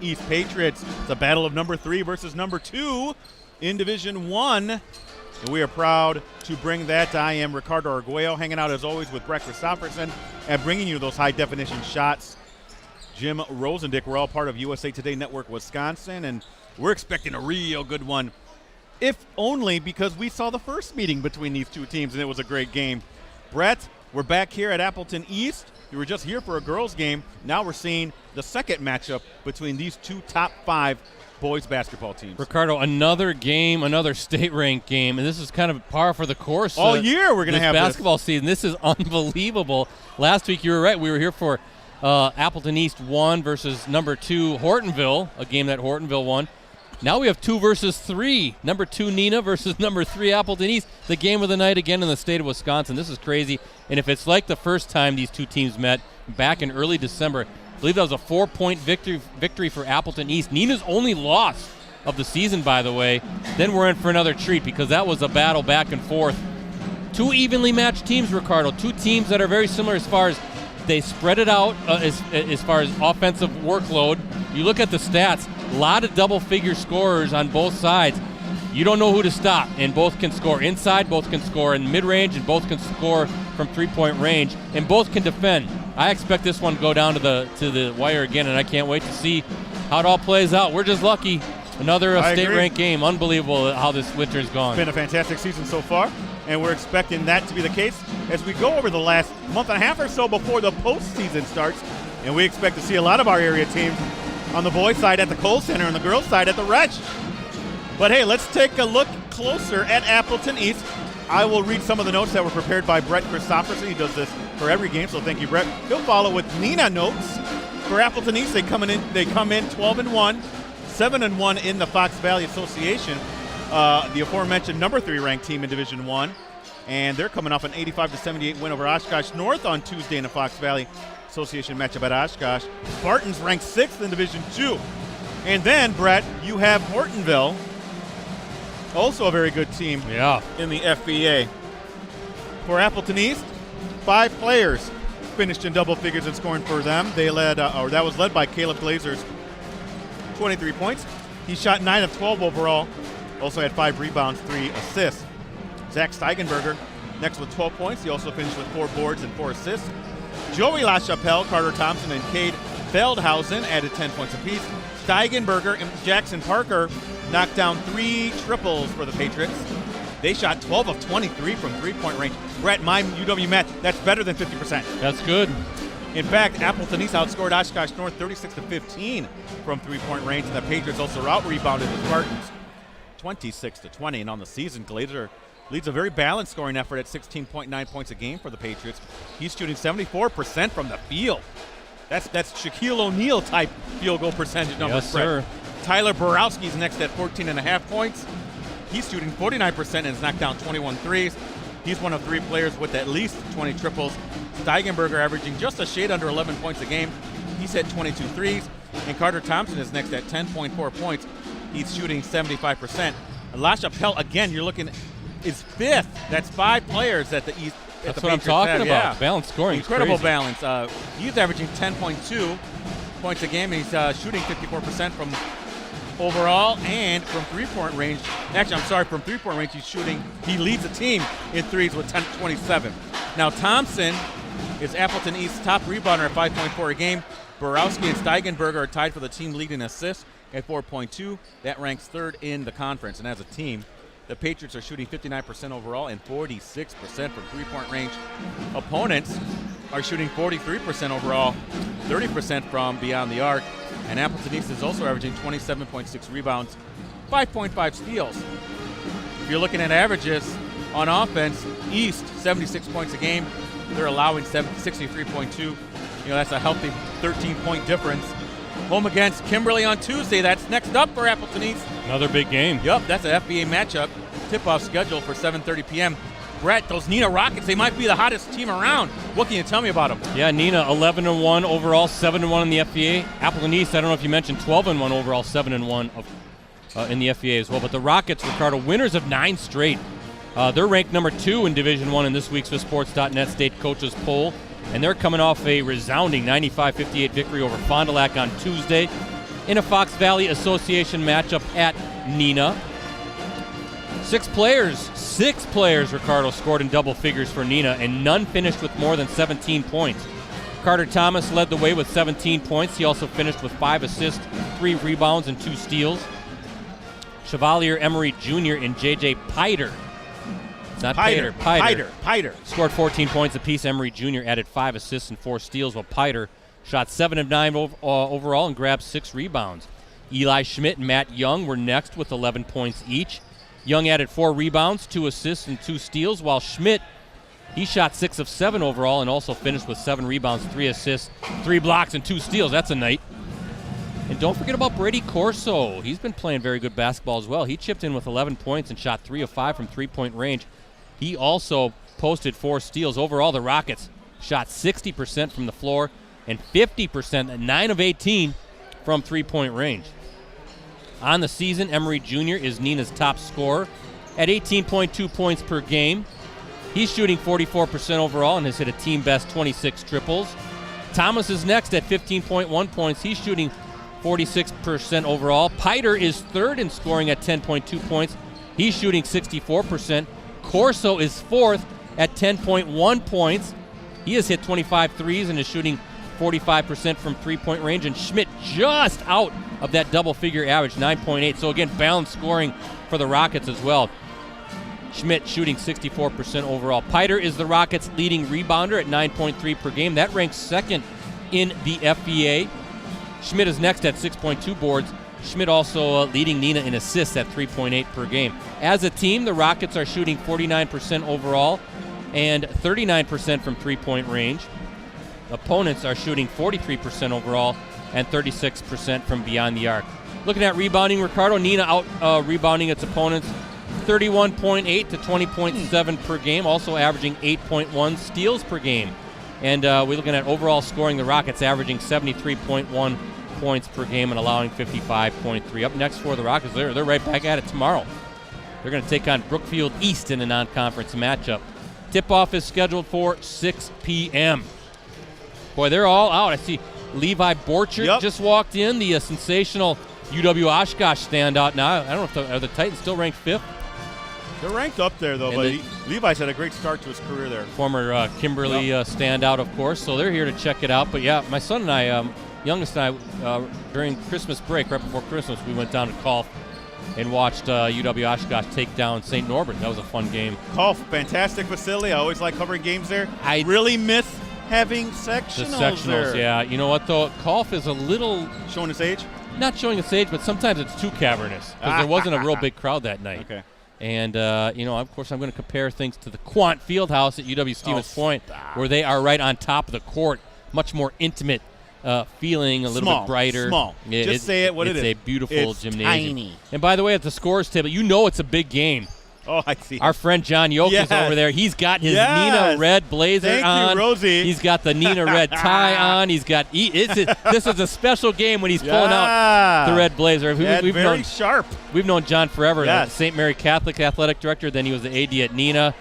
East Patriots. It's a battle of number 3 versus number 2 in Division 1. And we are proud to bring that. I am Ricardo Arguello, hanging out as always with Brett Christopherson and bringing you those high-definition shots. Jim Rosandick, we're all part of USA Today Network Wisconsin, and we're expecting a real good one, if only because we saw the first meeting between these two teams, and it was a great game. Brett, we're back here at Appleton East. We were just here for a girls' game. Now we're seeing the second matchup between these two top 5 boys basketball teams. Ricardo, another game, another state-ranked game, and this is kind of par for the course. All year we're going to have basketball season. This is unbelievable. Last week, you were right. We were here for Appleton East 1 versus number 2 Hortonville, a game that Hortonville won. Now we have 2 versus 3. Number 2 Neenah versus number 3 Appleton East. The game of the night again in the state of Wisconsin. This is crazy. And if it's like the first time these two teams met back in early December, I believe that was a 4-point victory for Appleton East. Neenah's only loss of the season, by the way. Then we're in for another treat because that was a battle back and forth. 2 evenly matched teams, Ricardo. 2 teams that are very similar as far as they spread it out as far as offensive workload. You look at the stats, a lot of double-figure scorers on both sides. You don't know who to stop, and both can score inside, both can score in mid-range, and both can score from three-point range, and both can defend. I expect this one to go down to the wire again, and I can't wait to see how it all plays out. We're just lucky. Another state-ranked game. Unbelievable how this winter's gone. It's been a fantastic season so far, and we're expecting that to be the case as we go over the last month and a half or so before the postseason starts. And we expect to see a lot of our area teams on the boys' side at the Kohl Center and the girls' side at the Wretch. But hey, let's take a look closer at Appleton East. I will read some of the notes that were prepared by Brett Christopherson. He does this for every game, so thank you, Brett. He'll follow with Neenah notes. For Appleton East, they come in 12-1, 7-1 in the Fox Valley Association. The aforementioned number 3 ranked team in Division 1. And they're coming off an 85-78 win over Oshkosh North on Tuesday in the Fox Valley Association matchup at Oshkosh. Spartans ranked 6th in Division 2. And then, Brett, you have Hortonville, also a very good team in the FBA. For Appleton East, 5 players finished in double figures in scoring for them. They led, that was led by Caleb Glazer's 23 points. He shot 9 of 12 overall. Also had 5 rebounds, 3 assists. Zach Steigenberger next with 12 points. He also finished with 4 boards and 4 assists. Joey LaChapelle, Carter Thompson, and Cade Feldhausen added 10 points apiece. Steigenberger and Jackson Parker knocked down 3 triples for the Patriots. They shot 12 of 23 from three-point range. Brett, my UW math, that's better than 50%. That's good. In fact, Appleton East outscored Oshkosh North 36-15 from three-point range, and the Patriots also out-rebounded the Spartans 26-20. And on the season, Glazer leads a very balanced scoring effort at 16.9 points a game for the Patriots. He's shooting 74% from the field. That's Shaquille O'Neal type field goal percentage numbers. Yes, sir. Tyler Borowski's next at 14.5 points. He's shooting 49% and has knocked down 21 threes. He's one of 3 players with at least 20 triples. Steigenberger averaging just a shade under 11 points a game. He's hit 22 threes. And Carter Thompson is next at 10.4 points. He's shooting 75%. LaChapelle, again, you're looking, is 5th. That's 5 players at the East. That's what I'm talking about. Yeah. Balanced scoring. Incredible balance. He's averaging 10.2 points a game, and he's shooting 54% from overall and from three-point range. Actually, I'm sorry, from three-point range, he leads the team in threes with 27. Now, Thompson is Appleton East's top rebounder at 5.4 a game. Borowski and Steigenberger are tied for the team leading assists at 4.2. That ranks 3rd in the conference. And as a team, the Patriots are shooting 59% overall and 46% from three-point range. Opponents are shooting 43% overall, 30% from beyond the arc. And Appleton East is also averaging 27.6 rebounds, 5.5 steals. If you're looking at averages on offense, East, 76 points a game. They're allowing 63.2. That's a healthy 13-point difference. Home against Kimberly on Tuesday. That's next up for Appleton East. Another big game. Yep, that's an FBA matchup. Tip-off scheduled for 7:30 p.m. Brett, those Neenah Rockets, they might be the hottest team around. What can you tell me about them? Yeah, Neenah 11-1 overall, 7-1 in the FBA. Appleton East, I don't know if you mentioned 12-1 overall, 7-1 in the FBA as well. But the Rockets, Ricardo, winners of 9 straight. They're ranked number 2 in Division 1 in this week's FISSports.net State Coaches Poll. And they're coming off a resounding 95-58 victory over Fond du Lac on Tuesday. in a Fox Valley Association matchup at Neenah. Six players, Ricardo scored in double figures for Neenah, and none finished with more than 17 points. Carter Thomas led the way with 17 points. He also finished with 5 assists, 3 rebounds, and 2 steals. Chevalier Emery Jr. and J.J. Piter. It's not Piter. Piter. Scored 14 points apiece. Emery Jr. added 5 assists and 4 steals, while Piter shot 7 of 9 overall and grabbed 6 rebounds. Eli Schmidt and Matt Young were next with 11 points each. Young added 4 rebounds, 2 assists, and 2 steals, while Schmidt, he shot 6 of 7 overall and also finished with 7 rebounds, 3 assists, 3 blocks, and 2 steals. That's a night. And don't forget about Brady Corso. He's been playing very good basketball as well. He chipped in with 11 points and shot 3 of 5 from three-point range. He also posted 4 steals. Overall, the Rockets shot 60% from the floor and 50% at 9 of 18 from three-point range. On the season, Emery Jr. is Neenah's top scorer at 18.2 points per game. He's shooting 44% overall and has hit a team-best 26 triples. Thomas is next at 15.1 points. He's shooting 46% overall. Piter is third in scoring at 10.2 points. He's shooting 64%. Corso is fourth at 10.1 points. He has hit 25 threes and is shooting 45% from three-point range. And Schmidt just out of that double-figure average, 9.8. So, again, balanced scoring for the Rockets as well. Schmidt shooting 64% overall. Piter is the Rockets' leading rebounder at 9.3 per game. That ranks second in the FBA. Schmidt is next at 6.2 boards. Schmidt also leading Neenah in assists at 3.8 per game. As a team, the Rockets are shooting 49% overall and 39% from three-point range. Opponents are shooting 43% overall and 36% from beyond the arc. Looking at rebounding, Ricardo, Neenah out rebounding its opponents 31.8 to 20.7 per game, also averaging 8.1 steals per game. And we're looking at overall scoring, the Rockets averaging 73.1 points per game and allowing 55.3. Up next for the Rockets, they're right back at it tomorrow. They're going to take on Brookfield East in a non-conference matchup. Tip-off is scheduled for 6 p.m. Boy, they're all out. I see Levi Borchert just walked in, the sensational UW Oshkosh standout. Now, I don't know if are the Titans still ranked 5th? They're ranked up there, though, but Levi's had a great start to his career there. Former Kimberly standout, of course, so they're here to check it out. But, yeah, my son and I, youngest and I, during Christmas break, right before Christmas, we went down to Colf and watched UW Oshkosh take down St. Norbert. That was a fun game. Colf, fantastic facility. I always like covering games there. I really miss having sectionals the sectionals there. Yeah. You know what, though? Colf is a little... Showing its age? Not showing its age, but sometimes it's too cavernous because there wasn't a real big crowd that night. Okay. And, of course, I'm going to compare things to the Quant Fieldhouse at UW Stevens Point, where they are right on top of the court. Much more intimate feeling, a little bit brighter. Small. Just say it what it is. It's a beautiful gymnasium. Tiny. And, by the way, at the scores table, you know it's a big game. Oh, I see. Our friend John Yoke is over there. He's got his Neenah red blazer on. Thank you, Rosie. He's got the Neenah red tie on. He's got. This is a special game when he's pulling out the red blazer. We've very sharp. We've known John forever. The St. Mary Catholic athletic director. Then he was the AD at Neenah.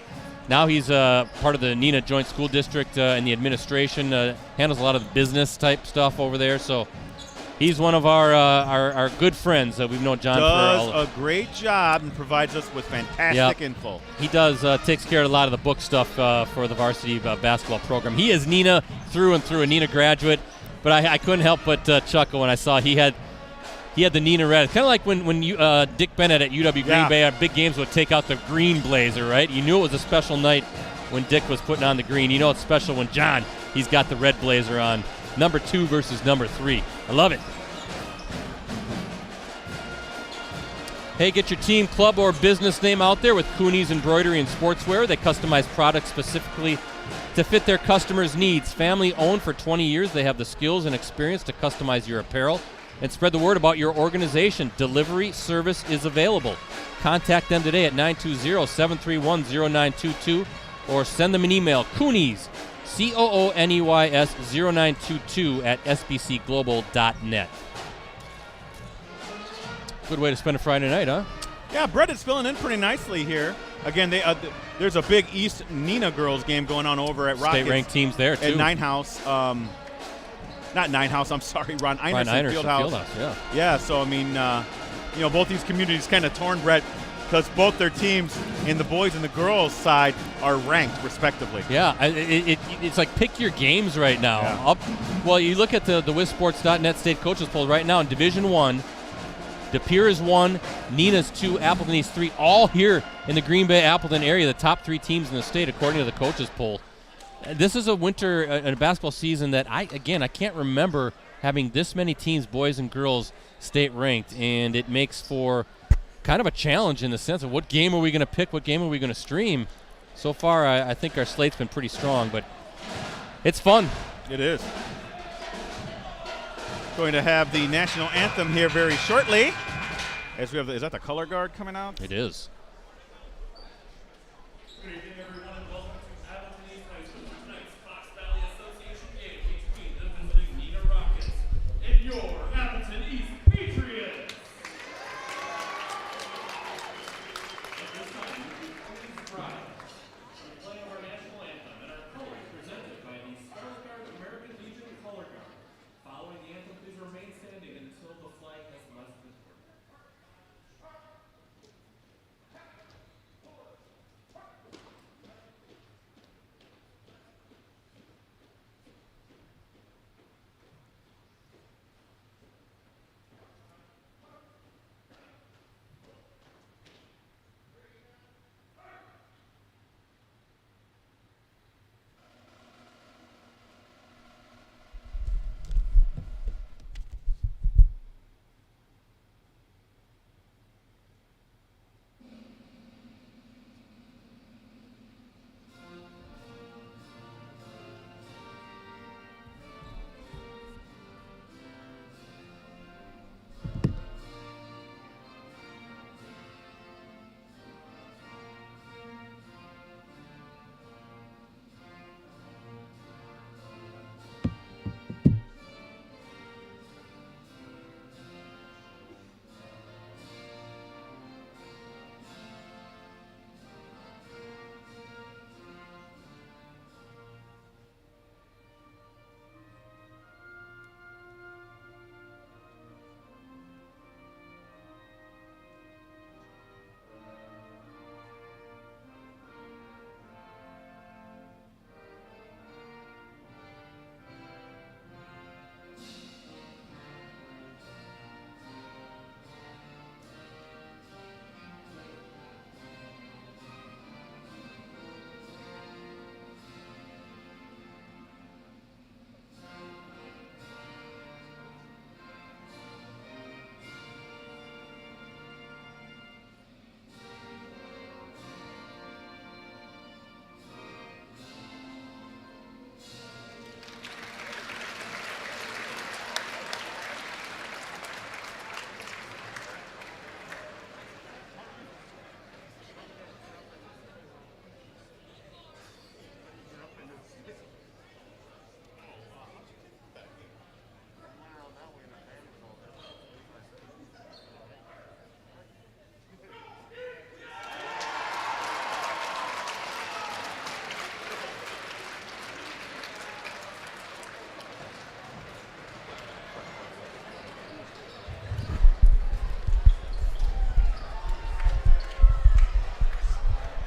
Now he's part of the Neenah Joint School District in the administration. Handles a lot of business type stuff over there. So. He's one of our good friends. We've known John for does a great job and provides us with fantastic info. He does takes care of a lot of the book stuff for the varsity basketball program. He is Neenah through and through, a Neenah graduate. But I couldn't help but chuckle when I saw he had the Neenah red. Kind of like when you, Dick Bennett at UW Green Bay, our big games would take out the green blazer, right? You knew it was a special night when Dick was putting on the green. You know it's special when John, he's got the red blazer on. Number 2 versus number 3. I love it. Hey, get your team, club, or business name out there with Cooney's Embroidery and Sportswear. They customize products specifically to fit their customers' needs. Family owned for 20 years, they have the skills and experience to customize your apparel and spread the word about your organization. Delivery service is available. Contact them today at 920-731-0922 or send them an email, Cooney's, COONEYS 0922 at sbcglobal.net. Good way to spend a Friday night, huh? Yeah, Brett is filling in pretty nicely here. Again, there's a big East Neenah girls game going on over at Rockets. State-ranked teams there, too. At Nine House. not Ninehouse, I'm sorry, Ron Einerson Fieldhouse. Yeah. Yeah, so I mean, both these communities kind of torn, Brett, because both their teams in the boys and the girls side are ranked respectively. Yeah, it's like pick your games right now. Yeah. Well, you look at the WisSports.net state coaches poll right now in Division 1. De Pere is 1, Neenah's 2, Appleton East 3, all here in the Green Bay Appleton area, the top 3 teams in the state according to the coaches poll. This is a winter a basketball season that I can't remember having this many teams, boys and girls, state ranked, and it makes for kind of a challenge in the sense of what game are we going to pick, what game are we going to stream. So far, I think our slate's been pretty strong, but it's fun. It is. Going to have the national anthem here very shortly. As we have, is that the color guard coming out? It is. Good evening, everyone, and welcome to Appleton East High School. Tonight's Fox Valley Association game between the visiting Neenah Rockets and your Appleton East Patriots. At this time, we please rise for the play of our national anthem and our colors presented by the Star Guard American Legion Color Guard. Following the anthem, please remain standing until the flag has left the court.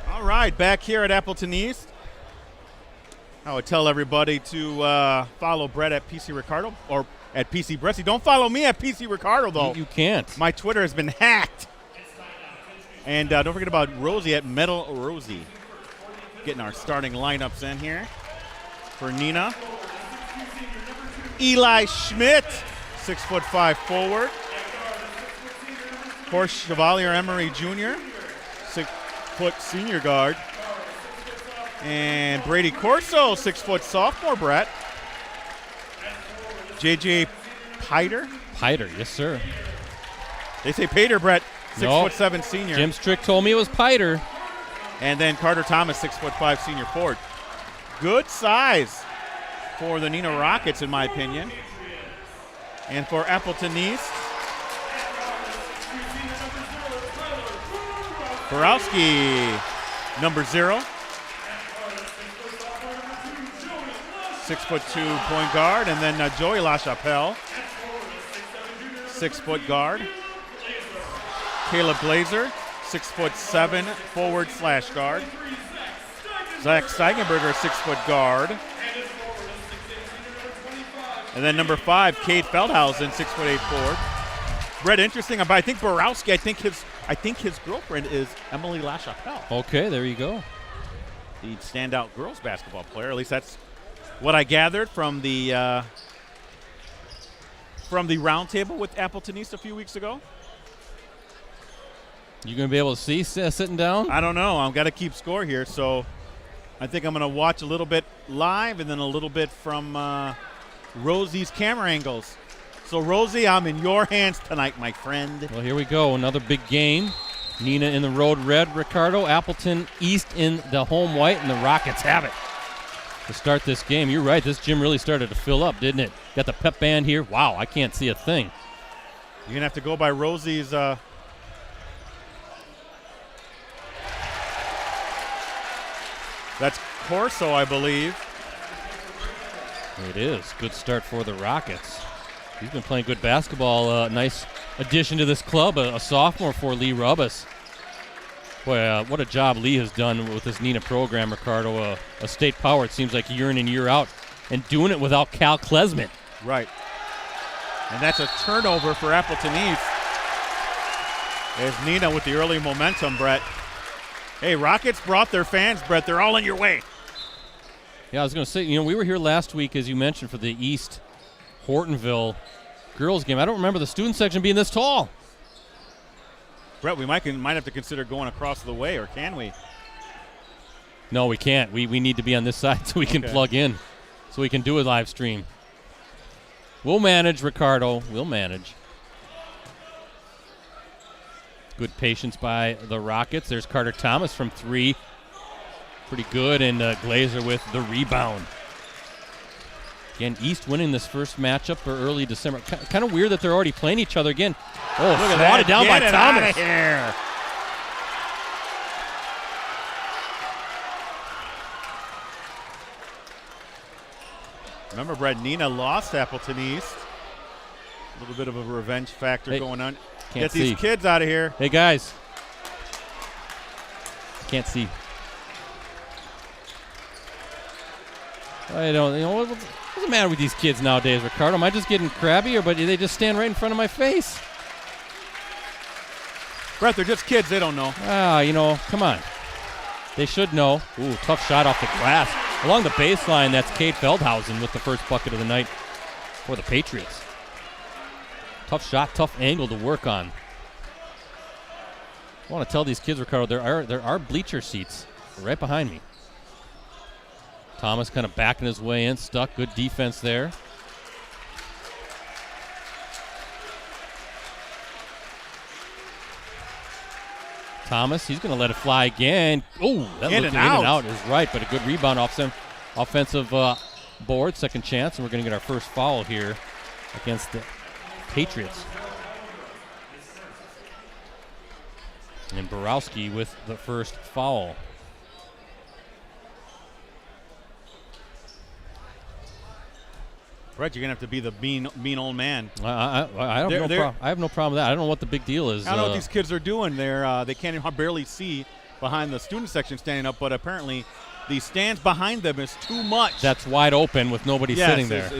All right, back here at Appleton East. I would tell everybody to follow Brett at PC Ricardo or at PC Bressi. Don't follow me at PC Ricardo, though. You can't. My Twitter has been hacked. And don't forget about Rosie at Metal Rosie. Getting our starting lineups in here for Neenah. Eli Schmidt, 6'5" forward. Horst Chevalier Emery Jr., 6-foot senior guard. And Brady Corso, 6-foot sophomore, Brett. JJ Piter. Piter, yes, sir. They say Pater, Brett, 6'7" senior. Jim Strick told me it was Piter. And then Carter Thomas, 6'5" senior forward. Good size for the Neenah Rockets, in my opinion. And for Appleton East, Borowski, number 0. 6'2" point guard, and then Joey LaChapelle, 6' guard. Caleb Glazer, 6'7" forward/guard. Zach Steigenberger, 6' guard. And then number 5, Cade Feldhausen, 6'8" forward. Brett, interesting. But I think Borowski. I think his girlfriend is Emily LaChapelle. Okay, there you go. The standout girls basketball player. At least that's what I gathered from the roundtable with Appleton East a few weeks ago. You going to be able to see sitting down? I don't know. I've got to keep score here, so I think I'm going to watch a little bit live and then a little bit from Rosie's camera angles. So, Rosie, I'm in your hands tonight, my friend. Well, here we go. Another big game. Neenah in the road red, Ricardo. Appleton East in the home white, and the Rockets have it to start this game. You're right. This gym really started to fill up, didn't it? Got the pep band here. Wow, I can't see a thing. You're going to have to go by Rosie's that's Corso, I believe. It is. Good start for the Rockets. He's been playing good basketball. Nice addition to this club, a sophomore for Lee Rubbis. Boy, what a job Lee has done with this Neenah program, Ricardo. A state power, it seems like year in and year out, and doing it without Cal Klesman. Right. And that's a turnover for Appleton East. There's Neenah with the early momentum, Brett. Hey, Rockets brought their fans, Brett. They're all in your way. Yeah, I was going to say, we were here last week, as you mentioned, for the East Hortonville girls game. I don't remember the student section being this tall. Brett, we might have to consider going across the way, or can we? No, we can't. We need to be on this side so we can plug in, so we can do a live stream. We'll manage, Ricardo. We'll manage. Good patience by the Rockets. There's Carter Thomas from 3. Pretty good, and Glazer with the rebound. Again, East winning this first matchup early December. Kind of weird that they're already playing each other again. Oh, look at swatted that. down by Get it Thomas. outta here. Remember, Brett, Neenah lost Appleton East. A little bit of a revenge factor going on. Get these kids out of here. Hey, guys. Can't see. I don't, what's the matter with these kids nowadays, Ricardo? Am I just getting crabby, or but they just stand right in front of my face? Brett, they're just kids. They don't know. Come on. They should know. Ooh, tough shot off the glass. Along the baseline, that's Cade Feldhausen with the first bucket of the night for the Patriots. Tough shot, tough angle to work on. I want to tell these kids, Ricardo, there are bleacher seats right behind me. Thomas kind of backing his way in, stuck. Good defense there. Thomas, he's going to let it fly again. Oh, that looked in and out is right, but a good rebound offensive board, second chance, and we're going to get our first foul here against the Patriots. And Borowski with the first foul. Brett, you're going to have to be the mean old man. I have no problem with that. I don't know what the big deal is. I don't know what these kids are doing. They can't barely see behind the student section standing up, but apparently the stands behind them is too much. That's wide open with nobody sitting there.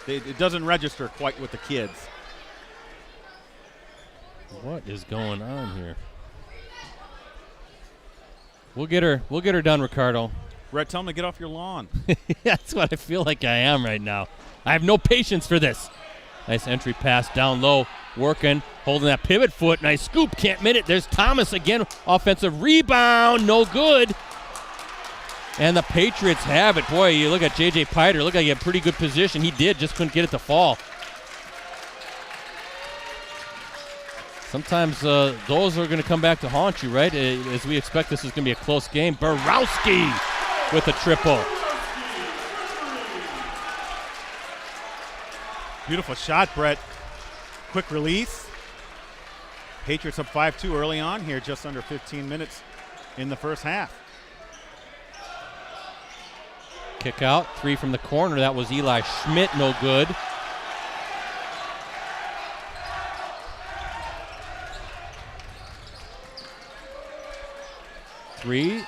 It doesn't register quite with the kids. What is going on here? We'll get her done, Ricardo. Brett, tell them to get off your lawn. That's what I feel like I am right now. I have no patience for this. Nice entry pass down low, working, holding that pivot foot. Nice scoop, can't min it. There's Thomas again, offensive rebound, no good. And the Patriots have it. Boy, you look at J.J. Piter, look like he had pretty good position. He did, just couldn't get it to fall. Sometimes those are going to come back to haunt you, right? As we expect, this is going to be a close game. Borowski with a triple. Beautiful shot, Brett. Quick release. Patriots up 5-2 early on here, just under 15 minutes in the first half. Kick out, 3 from the corner. That was Eli Schmidt, no good. Three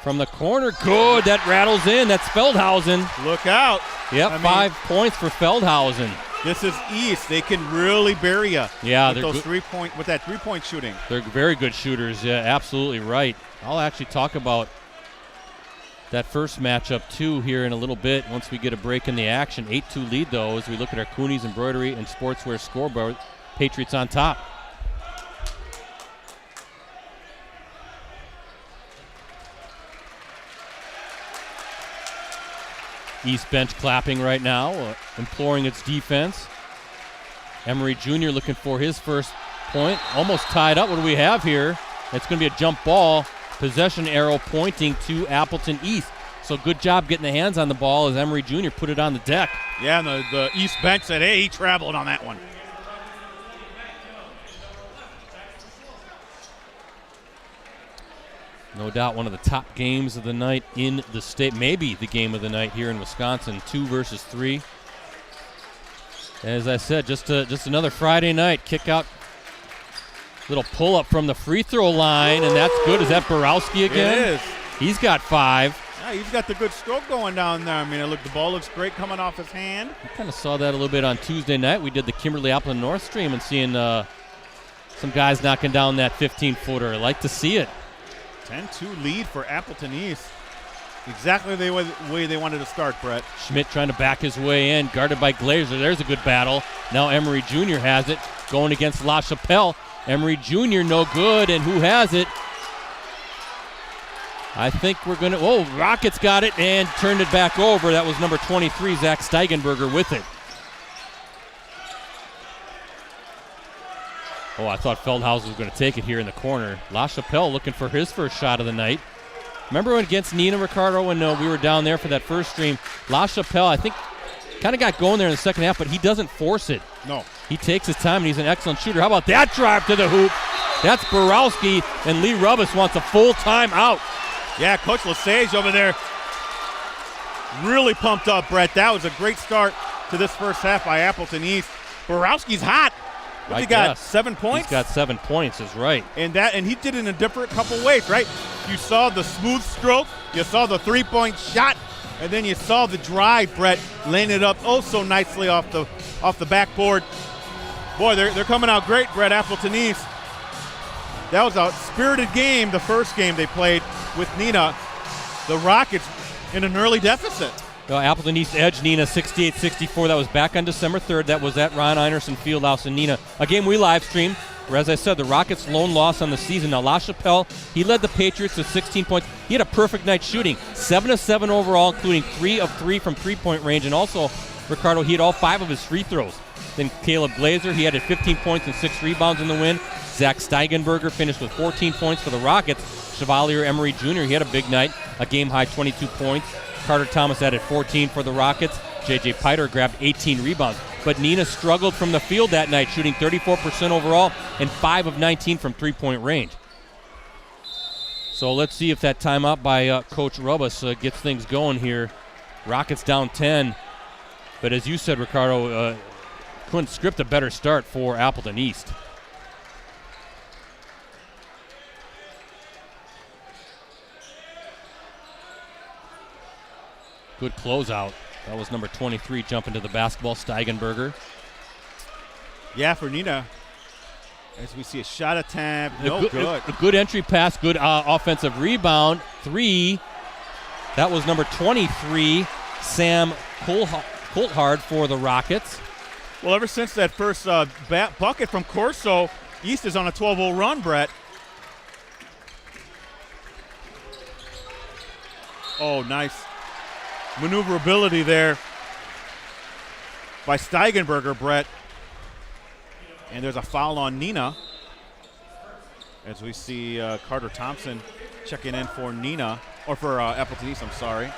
from the corner, good. That rattles in. That's Feldhausen. Look out. Yep, 5 points for Feldhausen. This is East. They can really bury you. Yeah, with those 3-point shooting. They're very good shooters. Yeah, absolutely right. I'll actually talk about that first matchup too here in a little bit once we get a break in the action. 8-2 lead though as we look at our Coonies Embroidery and Sportswear scoreboard. Patriots on top. East bench clapping right now, imploring its defense. Emery Jr. looking for his first point. Almost tied up. What do we have here? It's going to be a jump ball. Possession arrow pointing to Appleton East. So good job getting the hands on the ball as Emery Jr. put it on the deck. Yeah, and the East bench said, hey, he traveled on that one. No doubt one of the top games of the night in the state. Maybe the game of the night here in Wisconsin. 2 versus 3. As I said, just another Friday night. Kick out. Little pull-up from the free throw line, and that's good. Is that Borowski again? It is. He's got 5. Yeah, he's got the good stroke going down there. I mean, the ball looks great coming off his hand. We kind of saw that a little bit on Tuesday night. We did the Kimberly Appleton North Stream and seeing some guys knocking down that 15-footer. I like to see it. 10-2 lead for Appleton East. Exactly the way they wanted to start, Brett. Schmidt trying to back his way in, guarded by Glazer. There's a good battle. Now Emery Jr. has it, going against La Chapelle. Emery Jr. no good, and who has it? I think we're going to, Rockets got it and turned it back over. That was number 23, Zach Steigenberger with it. Oh, I thought Feldhausen was going to take it here in the corner. La Chapelle looking for his first shot of the night. Remember when against Neenah, Ricardo, when we were down there for that first stream? La Chapelle, I think, kind of got going there in the second half, but he doesn't force it. No. He takes his time, and he's an excellent shooter. How about that drive to the hoop? That's Borowski, and Lee Rubbis wants a full timeout. Yeah, Coach Lesage over there really pumped up, Brett. That was a great start to this first half by Appleton East. Borowski's hot. What's he got, 7 points? He's got 7 points, is right. And he did it in a different couple ways, right? You saw the smooth stroke, you saw the 3-point shot, and then you saw the drive, Brett, laying it up so nicely off the backboard. Boy, they're coming out great, Brett, Appleton East. That was a spirited game, the first game they played with Neenah. The Rockets in an early deficit. Appleton East edged Neenah 68-64. That was back on December 3rd. That was at Ron Einerson Fieldhouse in Neenah. A game we live streamed, where, as I said, the Rockets' lone loss on the season. Now, La Chapelle, he led the Patriots with 16 points. He had a perfect night shooting. 7 of 7 overall, including 3 of 3 from three-point range. And also, Ricardo, he had all 5 of his free throws. Then Caleb Glazer, he had 15 points and 6 rebounds in the win. Zach Steigenberger finished with 14 points for the Rockets. Chevalier Emery Jr., he had a big night, a game-high 22 points. Carter Thomas added 14 for the Rockets. J.J. Piter grabbed 18 rebounds. But Neenah struggled from the field that night, shooting 34% overall and 5 of 19 from three-point range. So let's see if that timeout by Coach Rubbis gets things going here. Rockets down 10. But as you said, Ricardo, couldn't script a better start for Appleton East. Good closeout. That was number 23 jumping to the basketball, Steigenberger. Yeah, for Neenah, as we see a shot attempt, good. A good entry pass, good offensive rebound. 3. That was number 23, Sam Coulthard for the Rockets. Well, ever since that first bucket from Corso, East is on a 12-0 run, Brett. Oh, nice maneuverability there by Steigenberger, Brett. And there's a foul on Neenah as we see Carter Thompson checking in for Neenah, or for Appleton East, I'm sorry.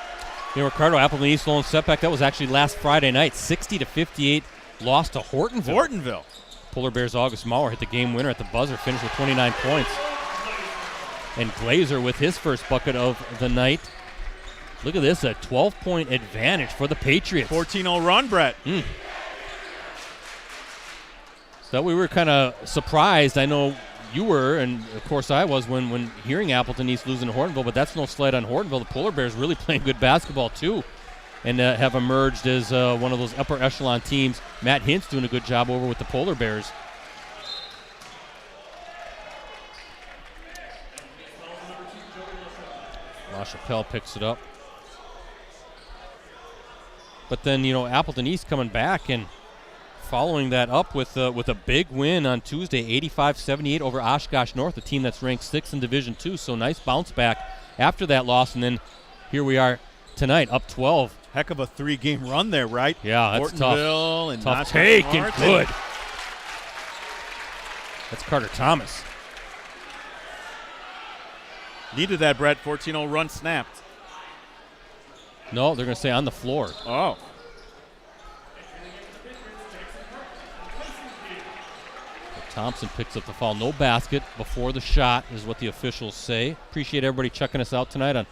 Ricardo, Appleton East lone setback. That was actually last Friday night, 60-58, lost to Hortonville. Polar Bears' August Maurer hit the game winner at the buzzer, finished with 29 points. And Glazer with his first bucket of the night. Look at this, a 12-point advantage for the Patriots. 14-0 run, Brett. So we were kind of surprised. I know you were, and of course I was, when hearing Appleton East losing to Hortonville, but that's no slight on Hortonville. The Polar Bears really playing good basketball too, and have emerged as one of those upper echelon teams. Matt Hintz doing a good job over with the Polar Bears. LaChapelle picks it up. But then, Appleton East coming back and following that up with a big win on Tuesday, 85-78 over Oshkosh North, a team that's ranked 6th in Division II. So nice bounce back after that loss, and then here we are tonight, up 12. Heck of a 3-game run there, right? Yeah, that's Hortonville tough. And tough Oshkosh take and North good. That's Carter Thomas. Needed that, Brett. 14-0 run snapped. No, they're going to say on the floor. Oh. Thompson picks up the foul. No basket before the shot is what the officials say. Appreciate everybody checking us out tonight on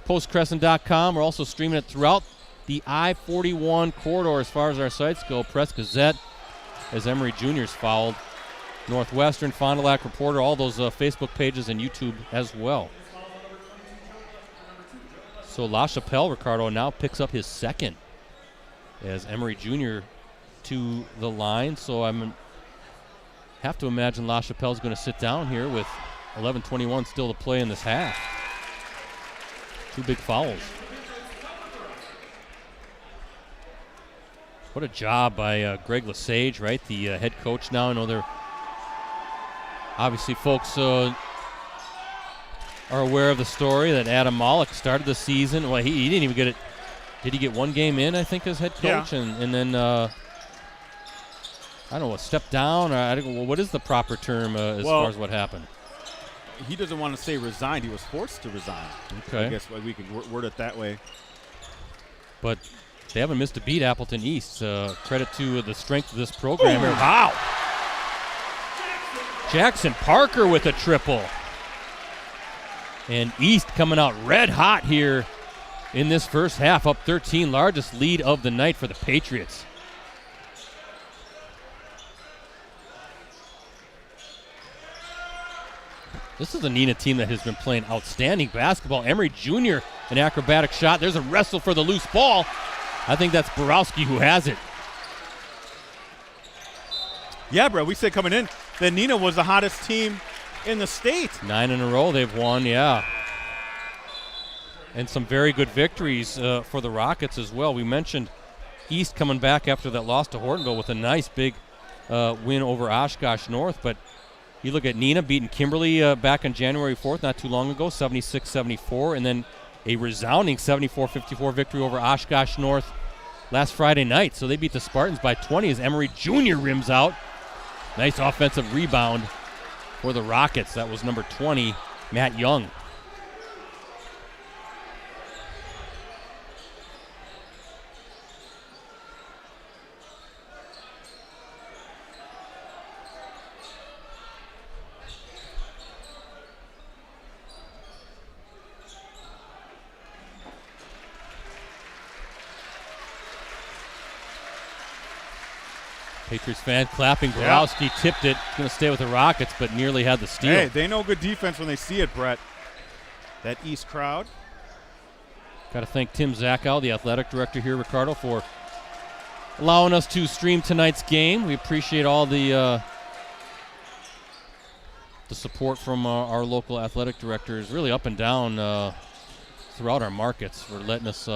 postcrescent.com. We're also streaming it throughout the I-41 corridor as far as our sites go. Press Gazette, as Emory Jr.'s fouled. Northwestern, Fond du Lac Reporter, all those Facebook pages and YouTube as well. So LaChapelle, Ricardo, now picks up his second as Emory Jr. to the line. So I'm have to imagine LaChapelle's going to sit down here with 11:21 still to play in this half. 2 big fouls. What a job by Greg Lesage, right? The head coach now. I know they're obviously folks are aware of the story that Adam Mollick started the season. Well, he didn't even get it. Did he get 1 game in, I think, as head coach? Yeah. And then, I don't know, a step down? Or I don't know, what is the proper term as far as what happened? He doesn't want to say resigned. He was forced to resign. Okay. I guess we could word it that way. But they haven't missed a beat, Appleton East. Credit to the strength of this program here. Wow. Jackson Parker with a triple. And East coming out red hot here in this first half, up 13, largest lead of the night for the Patriots. This is a Neenah team that has been playing outstanding basketball. Emory Jr., an acrobatic shot. There's a wrestle for the loose ball. I think that's Borowski who has it. Yeah, bro, we said coming in that Neenah was the hottest team in the state. 9 in a row they've won, yeah. And some very good victories for the Rockets as well. We mentioned East coming back after that loss to Hortonville with a nice big win over Oshkosh North. But you look at Neenah beating Kimberly back on January 4th, not too long ago, 76-74. And then a resounding 74-54 victory over Oshkosh North last Friday night. So they beat the Spartans by 20 as Emory Jr. rims out. Nice offensive rebound for the Rockets. That was number 20, Matt Young. Patriots fan clapping. Borowski tipped it. Going to stay with the Rockets, but nearly had the steal. Hey, they know good defense when they see it, Brett. That East crowd. Got to thank Tim Zachow, the athletic director here, Ricardo, for allowing us to stream tonight's game. We appreciate all the support from our local athletic directors, really up and down throughout our markets, for letting us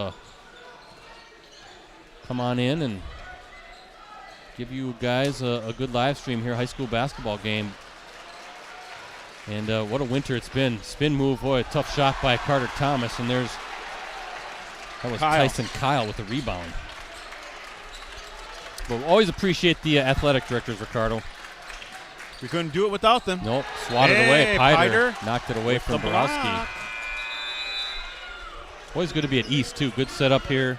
come on in and give you guys a good live stream here, high school basketball game. And what a winter it's been. Spin move, boy, a tough shot by Carter Thomas. And that was Tyson Kyle with the rebound. But we always appreciate the athletic directors, Ricardo. We couldn't do it without them. Nope, swatted away. Piter knocked it away from Borowski. Block. Always good to be at East, too. Good setup here.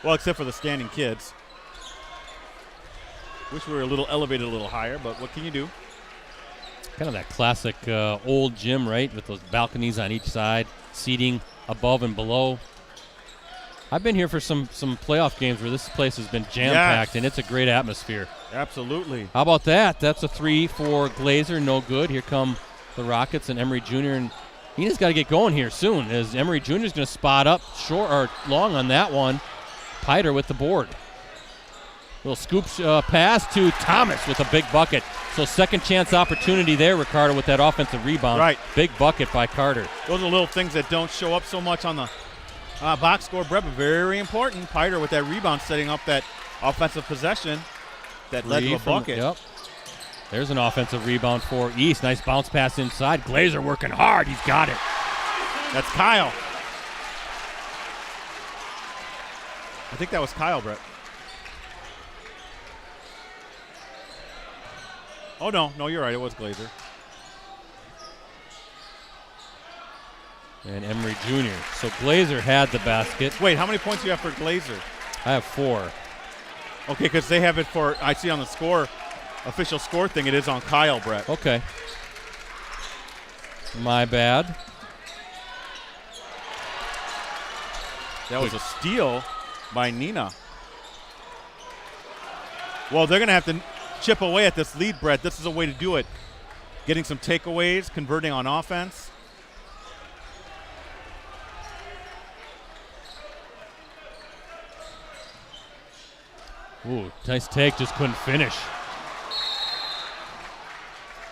Well, except for the standing kids. Wish we were a little elevated a little higher, but what can you do? Kind of that classic old gym, right, with those balconies on each side, seating above and below. I've been here for some playoff games where this place has been jam-packed, and it's a great atmosphere. Absolutely. How about that? That's a 3 for Glazer, no good. Here come the Rockets and Emery Jr. And Neenah's got to get going here soon, as Emery Jr. is going to spot up short or long on that one. Piter with the board. Little scoop pass to Thomas with a big bucket. So second chance opportunity there, Ricardo, with that offensive rebound. Right. Big bucket by Carter. Those are little things that don't show up so much on the box score, Brett, but very important. Piter with that rebound, setting up that offensive possession that led to a bucket. Yep. There's an offensive rebound for East. Nice bounce pass inside. Glazer working hard. He's got it. That's Kyle. I think that was Kyle, Brett. Oh, no, you're right. It was Glazer. And Emery Jr. So Glazer had the basket. Wait, how many points do you have for Glazer? I have 4. Okay, because they have it for, I see on the score, official score thing, it is on Kyle, Brett. Okay. My bad. That was a steal by Neenah. Well, they're going to have to chip away at this lead, Brett. This is a way to do it. Getting some takeaways, converting on offense. Ooh, nice take, just couldn't finish.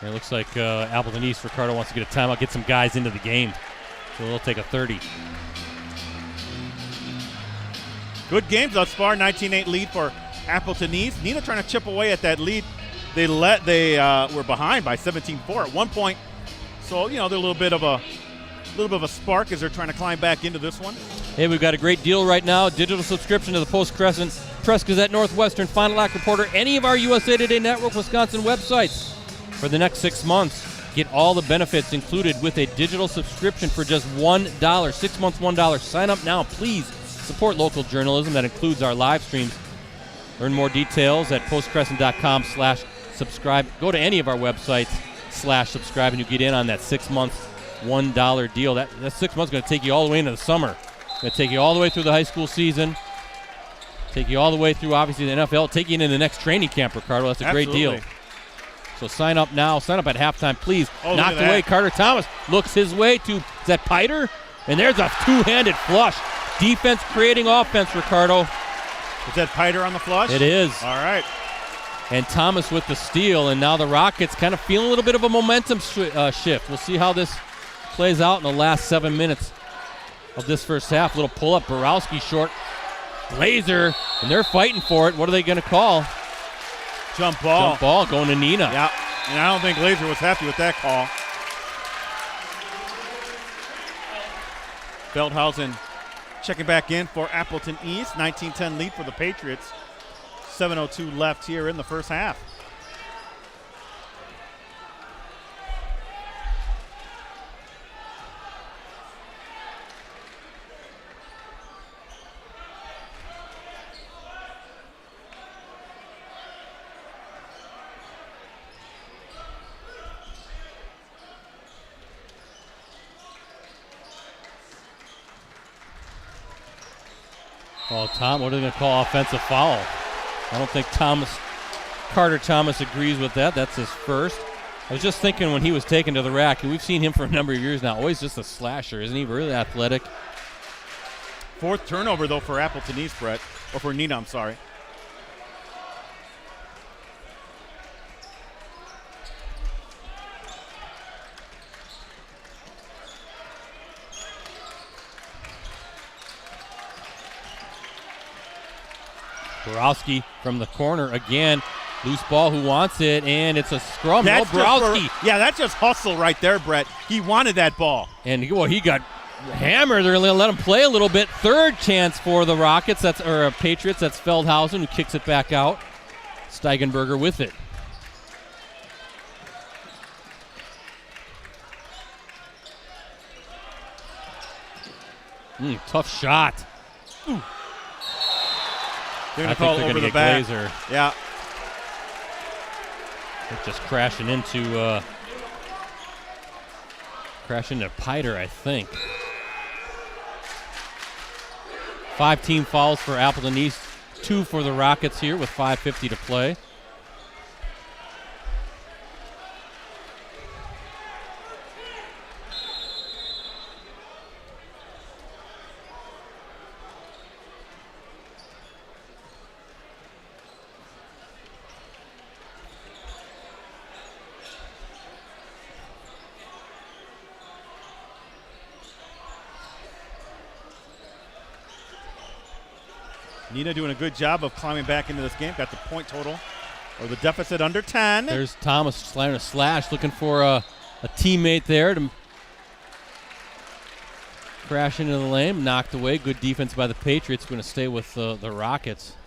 It looks like Appleton East, Ricardo wants to get a timeout, get some guys into the game. So they'll take a 30. Good games thus far, 19-8 lead for Appleton East. Neenah trying to chip away at that lead. They were behind by 17-4 at one point. So, they're a little bit of a spark as they're trying to climb back into this one. Hey, we've got a great deal right now. Digital subscription to the Post-Crescent, Press-Gazette, Northwestern, Fond du Lac Reporter, any of our USA Today Network Wisconsin websites for the next 6 months. Get all the benefits included with a digital subscription for just $1. 6 months, $1. Sign up now, please. Support local journalism that includes our live streams. Learn more details at postcrescent.com/subscribe. Go to any of our websites /subscribe, and you get in on that 6 months, $1 deal. That 6 months is going to take you all the way into the summer. Going to take you all the way through the high school season. Take you all the way through, obviously, the NFL. Take you into the next training camp, Ricardo. That's a great deal. So sign up now. Sign up at halftime, please. Knocked away. Carter Thomas looks his way to, is that Piter? And there's a two-handed flush. Defense creating offense, Ricardo. Is that Piter on the flush? It is. All right. And Thomas with the steal. And now the Rockets kind of feeling a little bit of a momentum shift. We'll see how this plays out in the last 7 minutes of this first half. Little pull-up. Borowski short. Glazer. And they're fighting for it. What are they going to call? Jump ball. Jump ball going to Neenah. Yeah. And I don't think Glazer was happy with that call. Feldhausen checking back in for Appleton East. 19-10 lead for the Patriots. 7:02 left here in the first half. Oh, Tom, what are they going to call? Offensive foul. I don't think Carter Thomas agrees with that. That's his first. I was just thinking when he was taken to the rack, and we've seen him for a number of years now, always just a slasher. Isn't he really athletic? Fourth turnover, though, for Appleton East, Brett. Or for Neenah, I'm sorry. Borowski from the corner again. Loose ball, who wants it, and it's a scrum. No, Borowski. That's just hustle right there, Brett. He wanted that ball. And he got hammered. They're going to let him play a little bit. Third chance for the Rockets, Patriots. That's Feldhausen, who kicks it back out. Steigenberger with it. Tough shot. Ooh. They're going to call over the back. Glazer. Yeah. It's just crashing into Piter, I think. 5 team fouls for Appleton East, 2 for the Rockets here with 5:50 to play. Neenah doing a good job of climbing back into this game. Got the point total or the deficit under 10. There's Thomas slamming a slash, looking for a teammate there to crash into the lane. Knocked away. Good defense by the Patriots. Going to stay with the Rockets.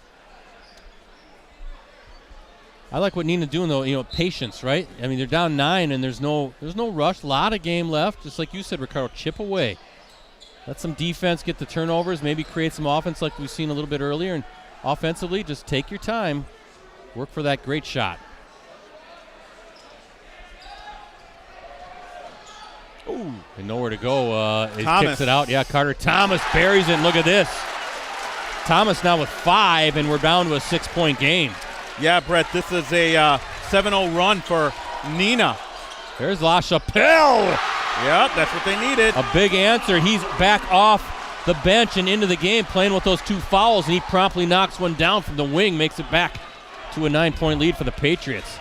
I like what Neenah doing though. Patience, right? I mean, they're down 9 and there's no rush. A lot of game left. Just like you said, Ricardo, chip away. Let some defense get the turnovers, maybe create some offense like we've seen a little bit earlier. And offensively, just take your time. Work for that great shot. Ooh. And nowhere to go. He Thomas. kicks it out. Yeah, Carter Thomas buries it. And look at this. Thomas now with 5, and we're down to a 6-point game. Yeah, Brett, this is a 7-0 run for Neenah. There's La Chapelle. Yep, that's what they needed. A big answer. He's back off the bench and into the game playing with those 2 fouls, and he promptly knocks one down from the wing, makes it back to a 9-point lead for the Patriots.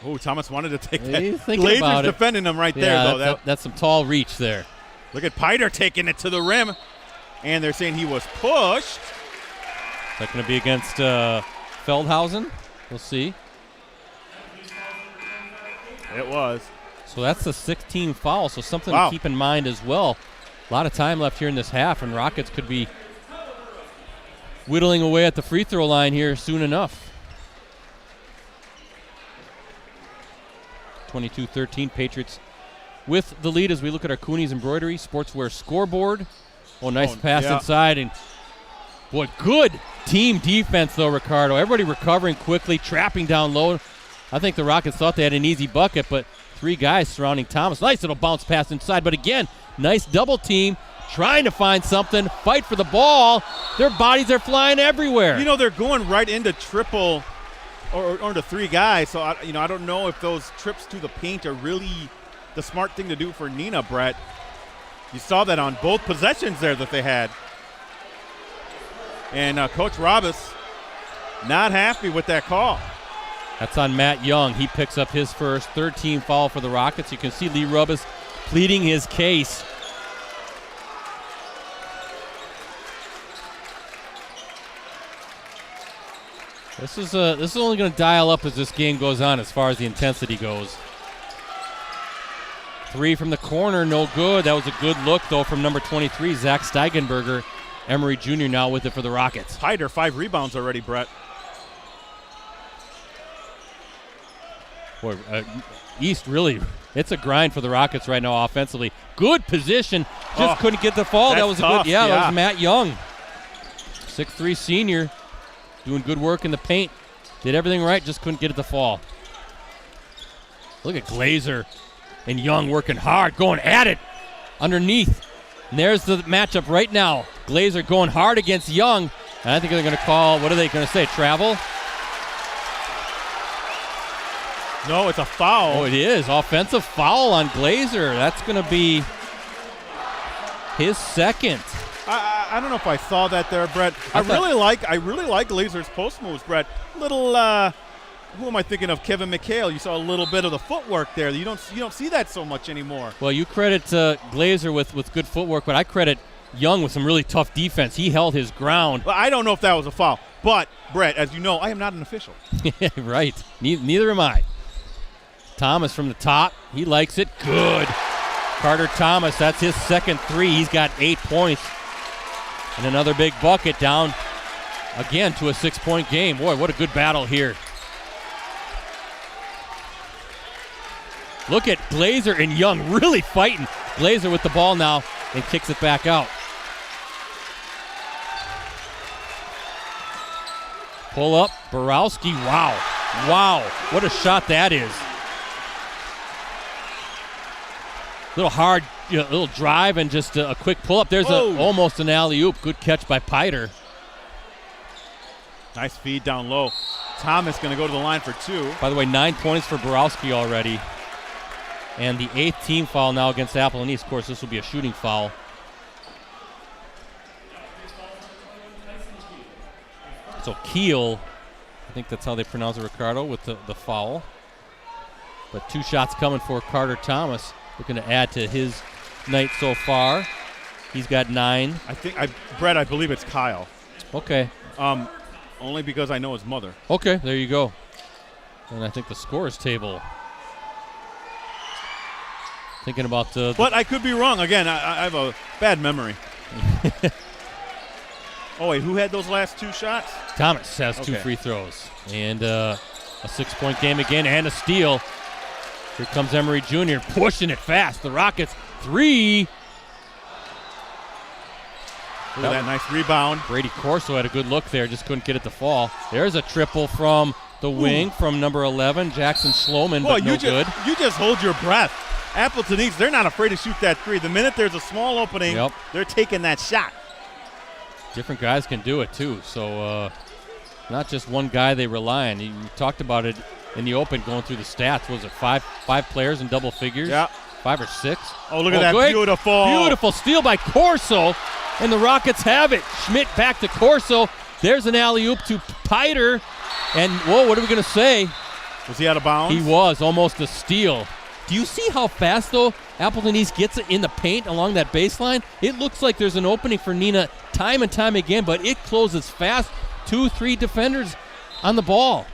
Oh, Thomas wanted to take He's that. thinking Glazer's about it. defending him right there, though. That's some tall reach there. Look at Piter taking it to the rim. And they're saying he was pushed. Is that going to be against Feldhausen? We'll see. It was. So that's the 16 foul, so something Wow. to keep in mind as well. A lot of time left here in this half, and Rockets could be whittling away at the free throw line here soon enough. 22-13, Patriots with the lead as we look at our Cooney's Embroidery Sportswear scoreboard. Oh, nice pass yeah. inside. And, boy, good team defense, though, Ricardo. Everybody recovering quickly, trapping down low. I think the Rockets thought they had an easy bucket, but 3 guys surrounding Thomas. Nice little bounce pass inside. But, again, nice double team, trying to find something, fight for the ball. Their bodies are flying everywhere. They're going right into triple or into 3 guys. So, I don't know if those trips to the paint are really the smart thing to do for Neenah, Brett. You saw that on both possessions there that they had. And Coach Robis not happy with that call. That's on Matt Young. He picks up his first 13 foul for the Rockets. You can see Lee Robis pleading his case. This is only going to dial up as this game goes on as far as the intensity goes. 3 from the corner, no good. That was a good look, though, from number 23, Zach Steigenberger. Emery Jr. now with it for the Rockets. Hyder, 5 rebounds already, Brett. Boy, East really, it's a grind for the Rockets right now offensively. Good position, just couldn't get the fall. That was tough, a good, that yeah. was Matt Young. 6'3" senior, doing good work in the paint. Did everything right, just couldn't get it to fall. Look at Glazer and Young working hard, going at it underneath. And there's the matchup right now. Glazer going hard against Young. And I think they're going to call, what are they going to say, travel? No, it's a foul. Oh, it is. Offensive foul on Glazer. That's going to be his second. I don't know if I saw that there, Brett. I really like Glazer's post moves, Brett. Little who am I thinking of? Kevin McHale. You saw a little bit of the footwork there. You don't see that so much anymore. Well, you credit Glazer with good footwork, but I credit Young with some really tough defense. He held his ground. Well, I don't know if that was a foul, but Brett, as you know, I am not an official. Right. Neither am I. Thomas from the top. He likes it. Good. Carter Thomas, that's his second 3. He's got 8 points. And another big bucket down again to a 6-point game. Boy, what a good battle here. Look at Glazer and Young really fighting. Glazer with the ball now and kicks it back out. Pull up, Borowski. Wow. Wow. What a shot that is. Little hard, little drive and just a quick pull up. There's almost an alley-oop. Good catch by Piter. Nice feed down low. Thomas going to go to the line for 2. By the way, 9 points for Borowski already. And the 8th team foul now against Appleton East. Of course, this will be a shooting foul. So Keel, I think that's how they pronounce it, Ricardo, with the foul. But 2 shots coming for Carter Thomas, looking to add to his night so far. He's got 9. Brett, I believe it's Kyle. Okay. Only because I know his mother. Okay, there you go. And I think the scores table. Thinking about the. But I could be wrong. Again, I have a bad memory. Oh, wait, who had those last 2 shots? Thomas has 2 free throws. And a 6-point game again and a steal. Here comes Emery Jr. pushing it fast. The Rockets 3. Look at that nice rebound. Brady Corso had a good look there, just couldn't get it to fall. There's a triple from the wing from number 11, Jackson Schloman, but no good. You just hold your breath. Appleton East, they're not afraid to shoot that 3. The minute there's a small opening, they're taking that shot. Different guys can do it too, so not just one guy they rely on. You talked about it in the open going through the stats. Was it five players in double figures? Yeah. 5 or 6. Oh, look at that Beautiful steal by Corso, and the Rockets have it. Schmidt back to Corso. There's an alley-oop to Piter, and whoa, what are we going to say? Was he out of bounds? He was, almost a steal. Do you see how fast, though, Appleton East gets it in the paint along that baseline? It looks like there's an opening for Neenah time and time again, but it closes fast. 2-3 defenders on the ball.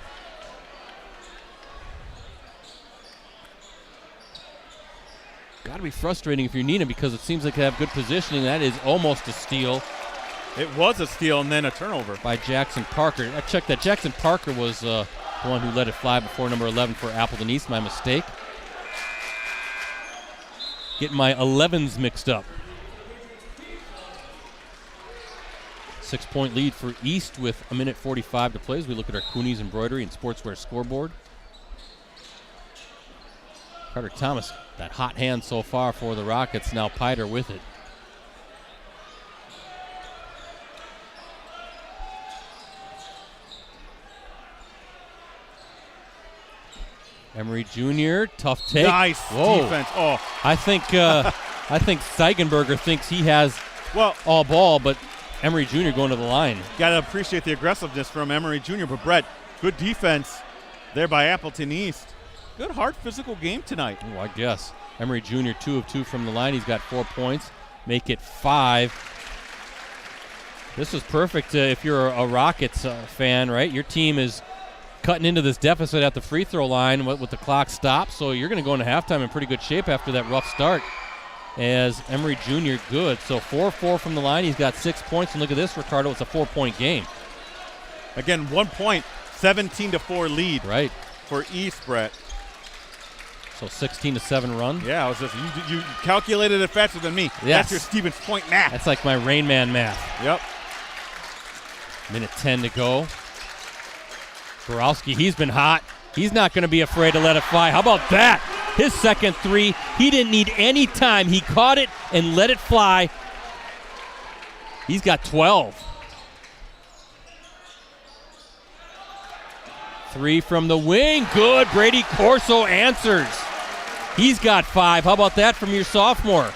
Got to be frustrating if you're Neenah because it seems like they have good positioning. That is almost a steal. It was a steal and then a turnover. By Jackson Parker. I checked that. Jackson Parker was the one who let it fly before number 11 for Appleton East. My mistake. Getting my 11s mixed up. 6-point lead for East with 1:45 to play as we look at our Cooney's Embroidery and Sportswear scoreboard. Carter Thomas, that hot hand so far for the Rockets. Now Piter with it. Emery Jr., tough take. Nice defense. Oh, I think Steigenberger thinks he has all ball, but Emery Jr. going to the line. Got to appreciate the aggressiveness from Emery Jr. But Brett, good defense there by Appleton East. Good, hard, physical game tonight. Oh, I guess. Emery Jr. 2 of 2 from the line. He's got 4 points. Make it 5. This is perfect if you're a Rockets fan, right? Your team is cutting into this deficit at the free throw line with the clock stopped, so you're going to go into halftime in pretty good shape after that rough start. As Emery Jr. good. So 4-4 from the line. He's got 6 points, and look at this, Ricardo. It's a 4-point game. Again, 1 point, 17-4 lead. Right. For East, Brett. So 16-7 run. Yeah, I was just you calculated it faster than me. Yes. That's your Stevens Point math. That's like my Rain Man math. Yep. Minute 10 to go. Borowski, he's been hot. He's not going to be afraid to let it fly. How about that? His second 3. He didn't need any time. He caught it and let it fly. He's got 12. 3 from the wing. Good. Brady Corso answers. He's got 5. How about that from your sophomore?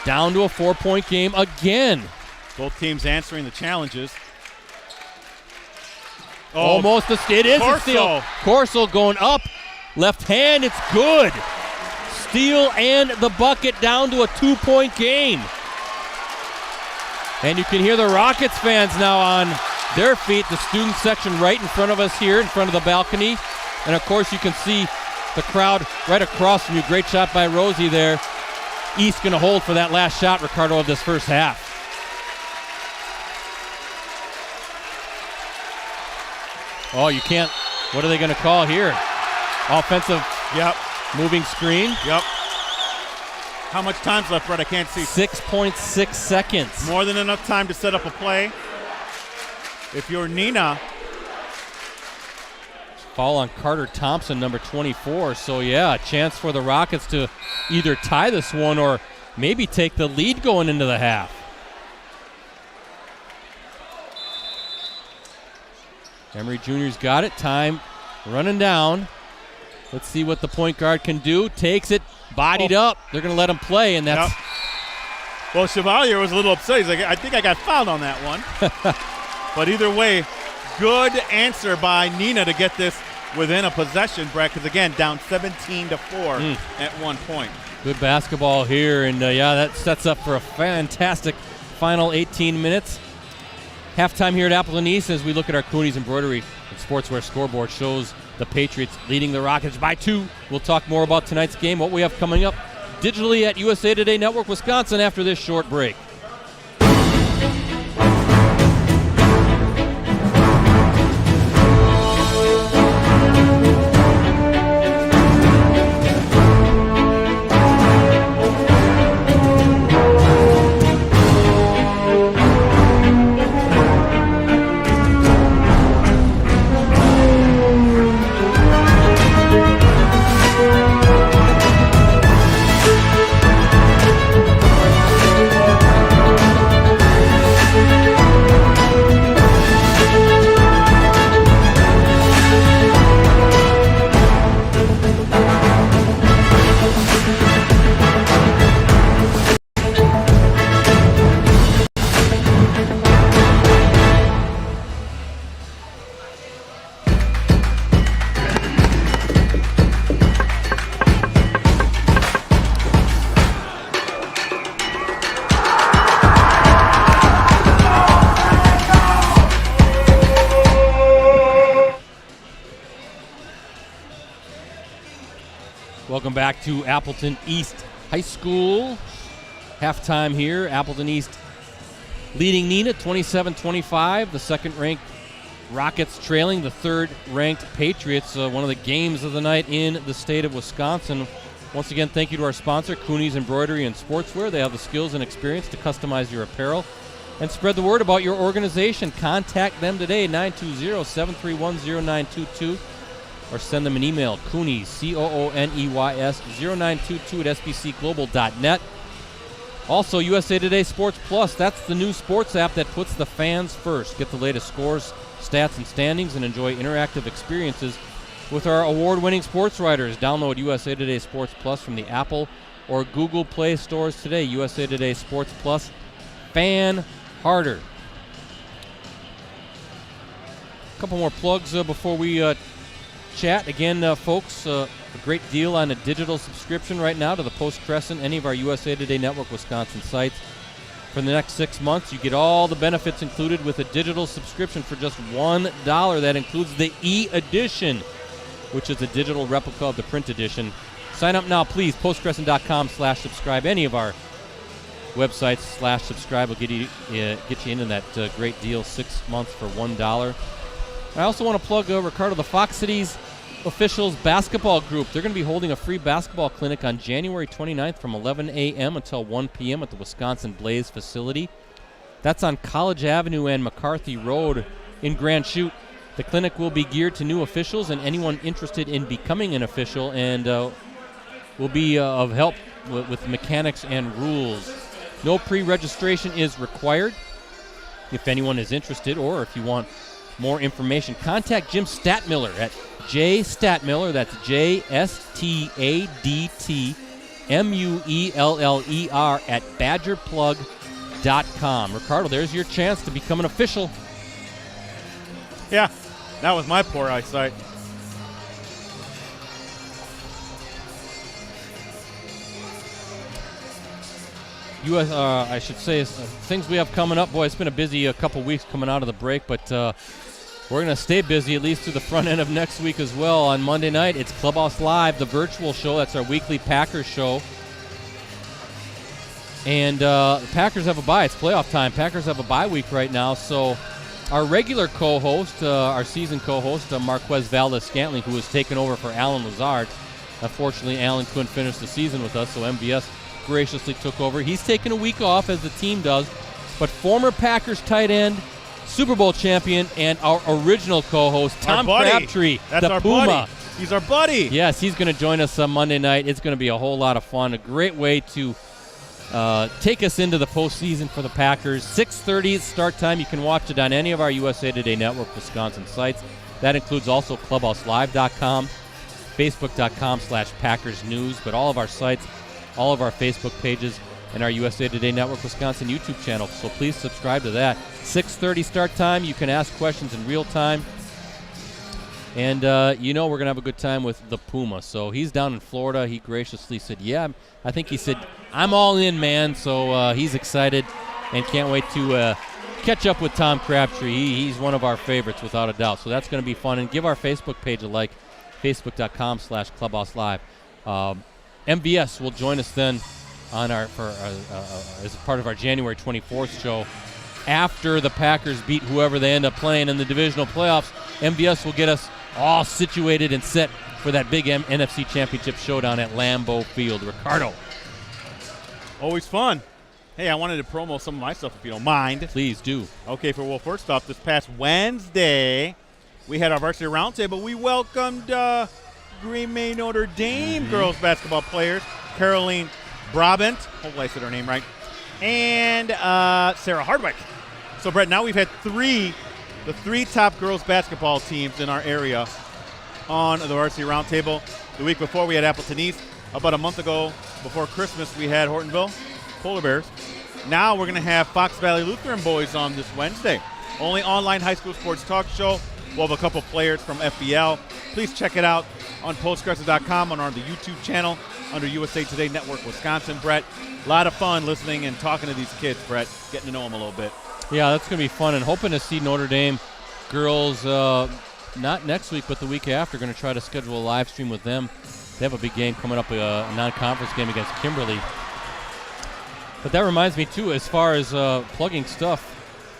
Down to a 4-point game again. Both teams answering the challenges. Oh, almost a steal. It is a steal. Corso going up. Left hand. It's good. Steal and the bucket down to a 2-point game. And you can hear the Rockets fans now on their feet. The student section right in front of us here, in front of the balcony. And, of course, you can see the crowd right across from you. Great shot by Rosie there. East going to hold for that last shot, Ricardo, of this first half. Oh, you can't. What are they going to call here? Offensive moving screen. Yep. How much time's left, Brett? I can't see. 6.6 seconds. More than enough time to set up a play. if you're Neenah, Foul on Carter Thompson, number 24. So, yeah, a chance for the Rockets to either tie this one or maybe take the lead going into the half. Emery Jr.'s got it. Time running down. Let's see what the point guard can do. Takes it, bodied up. They're going to let him play, and that's... Yep. Well, Chevalier was a little upset. He's like, I think I got fouled on that one. But either way, good answer by Neenah to get this within a possession, Brett, because, again, down 17-4 at one point. Good basketball here, and, that sets up for a fantastic final 18 minutes. Halftime here at Appleton East as we look at our Cooney's Embroidery and Sportswear scoreboard shows the Patriots leading the Rockets by 2. We'll talk more about tonight's game, what we have coming up digitally at USA Today Network Wisconsin after this short break. Welcome back to Appleton East High School. Halftime here. Appleton East leading Neenah 27-25. The second-ranked Rockets trailing the third-ranked Patriots. One of the games of the night in the state of Wisconsin. Once again, thank you to our sponsor, Cooney's Embroidery and Sportswear. They have the skills and experience to customize your apparel and spread the word about your organization. Contact them today, 920-731-0922. Or send them an email, Cooney's, COONEYS, 0922 at sbcglobal.net. Also, USA Today Sports Plus, that's the new sports app that puts the fans first. Get the latest scores, stats, and standings, and enjoy interactive experiences with our award-winning sports writers. Download USA Today Sports Plus from the Apple or Google Play stores today. USA Today Sports Plus, fan harder. A couple more plugs before we chat. Again, folks, a great deal on a digital subscription right now to the Post-Crescent, any of our USA Today Network Wisconsin sites. For the next 6 months, you get all the benefits included with a digital subscription for just $1. That includes the e-edition, which is a digital replica of the print edition. Sign up now, please. Postcrescent.com/subscribe. Any of our websites /subscribe will get you into that great deal, 6 months for $1. I also want to plug Ricardo, the Fox Cities officials basketball group. They're going to be holding a free basketball clinic on January 29th from 11 a.m. until 1 p.m. at the Wisconsin Blaze facility. That's on College Avenue and McCarthy Road in Grand Chute. The clinic will be geared to new officials and anyone interested in becoming an official, and will be of help with mechanics and rules. No pre-registration is required. If anyone is interested, or if you want more information, contact Jim Statmiller at J Statmiller, that's JSTADTMUELLER at badgerplug.com. Ricardo, there's your chance to become an official. Yeah, that was my poor eyesight. I should say, things we have coming up. Boy, it's been a busy couple weeks coming out of the break, but we're going to stay busy at least through the front end of next week as well. On Monday night, it's Clubhouse Live, the virtual show. That's our weekly Packers show. And the Packers have a bye. It's playoff time. Packers have a bye week right now, so our regular co-host, our season co-host, Marquez Valdez-Scantling, who was taken over for Alan Lazard. Unfortunately, Alan couldn't finish the season with us, so MVS graciously took over. He's taken a week off, as the team does, but former Packers tight end Super Bowl champion and our original co-host, Tom buddy. Crabtree, That's the our Puma. buddy. He's our buddy. Yes, he's going to join us on Monday night. It's going to be a whole lot of fun. A great way to take us into the postseason for the Packers. 6:30 start time. You can watch it on any of our USA Today Network Wisconsin sites. That includes also clubhouselive.com, facebook.com/Packers News, but all of our sites, all of our Facebook pages, and our USA Today Network Wisconsin YouTube channel. So please subscribe to that. 6:30 start time. You can ask questions in real time. And we're going to have a good time with the Puma. So he's down in Florida. He graciously said, I think he said, I'm all in, man. So he's excited and can't wait to catch up with Tom Crabtree. He's one of our favorites without a doubt. So that's going to be fun. And give our Facebook page a like, facebook.com/clubhouselive. MVS will join us then on as part of our January 24th show. After the Packers beat whoever they end up playing in the divisional playoffs, MVS will get us all situated and set for that big NFC Championship showdown at Lambeau Field. Ricardo. Always fun. Hey, I wanted to promo some of my stuff if you don't mind. Please do. Okay, first off, this past Wednesday, we had our varsity roundtable. We welcomed Green Bay Notre Dame girls basketball players, Caroline Brabant, hopefully I said her name right, and Sarah Hardwick. So, Brett, now we've had the three top girls basketball teams in our area on the varsity roundtable. The week before, we had Appleton East. About a month ago, before Christmas, we had Hortonville Polar Bears. Now we're going to have Fox Valley Lutheran boys on this Wednesday. Only online high school sports talk show. We'll have a couple players from FBL. Please check it out on postcrescent.com and on the YouTube channel under USA Today Network Wisconsin. Brett, a lot of fun listening and talking to these kids, Brett, getting to know them a little bit. Yeah, that's going to be fun, and hoping to see Notre Dame girls not next week, but the week after. Going to try to schedule a live stream with them. They have a big game coming up, a non-conference game against Kimberly. But that reminds me, too, as far as plugging stuff,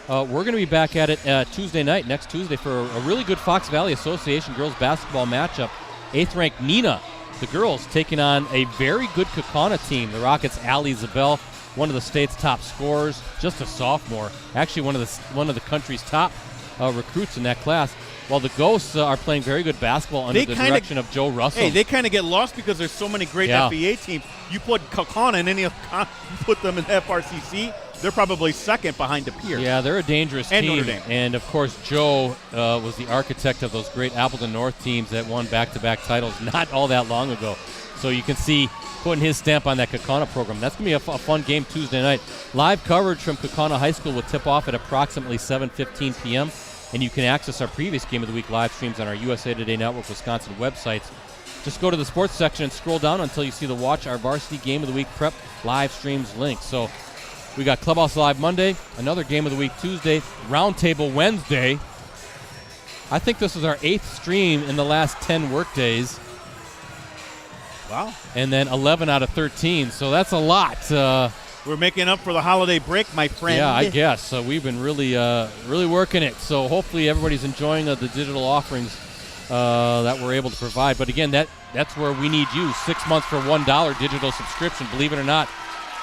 we're going to be back at it Tuesday night, next Tuesday, for a really good Fox Valley Association girls basketball matchup. 8th-ranked Neenah, the girls, taking on a very good Kaukauna team. The Rockets' Allie Zabel, one of the state's top scorers, just a sophomore. Actually, one of the country's top recruits in that class. While the Ghosts are playing very good basketball under the direction of Joe Russell. Hey, they kind of get lost because there's so many great FBA teams. You put Kaukauna in you put them in FRCC, they're probably second behind De Pere. Yeah, they're a dangerous and team. Notre Dame. And, of course, Joe was the architect of those great Appleton North teams that won back-to-back titles not all that long ago. So you can see putting his stamp on that Kaukauna program. That's going to be a fun game Tuesday night. Live coverage from Kaukauna High School will tip off at approximately 7:15 p.m., and you can access our previous Game of the Week live streams on our USA Today Network Wisconsin websites. Just go to the sports section and scroll down until you see the Watch Our Varsity Game of the Week Prep live streams link. So we got Clubhouse Live Monday, another Game of the Week Tuesday, Roundtable Wednesday. I think this is our 8th stream in the last 10 work days. Wow. And then 11 out of 13, so that's a lot. We're making up for the holiday break, my friend. Yeah, I guess. So we've been really working it. So hopefully everybody's enjoying the digital offerings that we're able to provide. But again, that's where we need you. 6 months for $1 digital subscription. Believe it or not,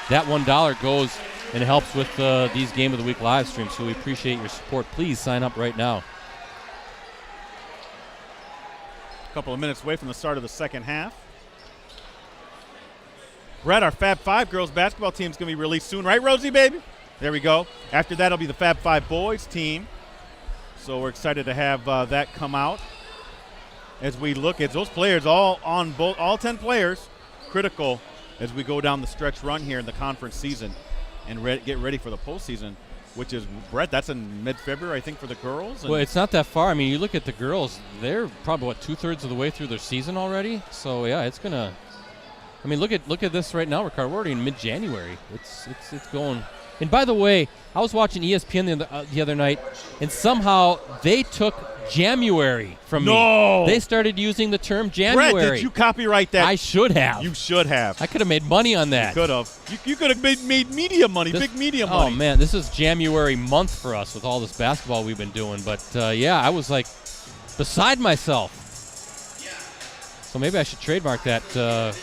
that $1 goes and helps with these Game of the Week live streams. So we appreciate your support. Please sign up right now. A couple of minutes away from the start of the second half. Brett, our Fab 5 girls basketball team is going to be released soon, right, Rosie, baby? There we go. After that, it'll be the Fab 5 boys team. So we're excited to have that come out. As we look at those players, all 10 players, critical as we go down the stretch run here in the conference season and get ready for the postseason, which is, Brett, that's in mid-February, I think, for the girls. Well, it's not that far. I mean, you look at the girls, they're probably, 2/3 of the way through their season already? So, yeah, it's going to – I mean, look at this right now, Ricardo. We're already in mid-January. It's going. And by the way, I was watching ESPN the other night, and somehow they took January from me. They started using the term January. Brett, did you copyright that? I should have. You should have. I could have made money on that. You could have. You could have made media money, big media money. Oh, man, this is January month for us with all this basketball we've been doing. But, yeah, I was, like, beside myself. So maybe I should trademark that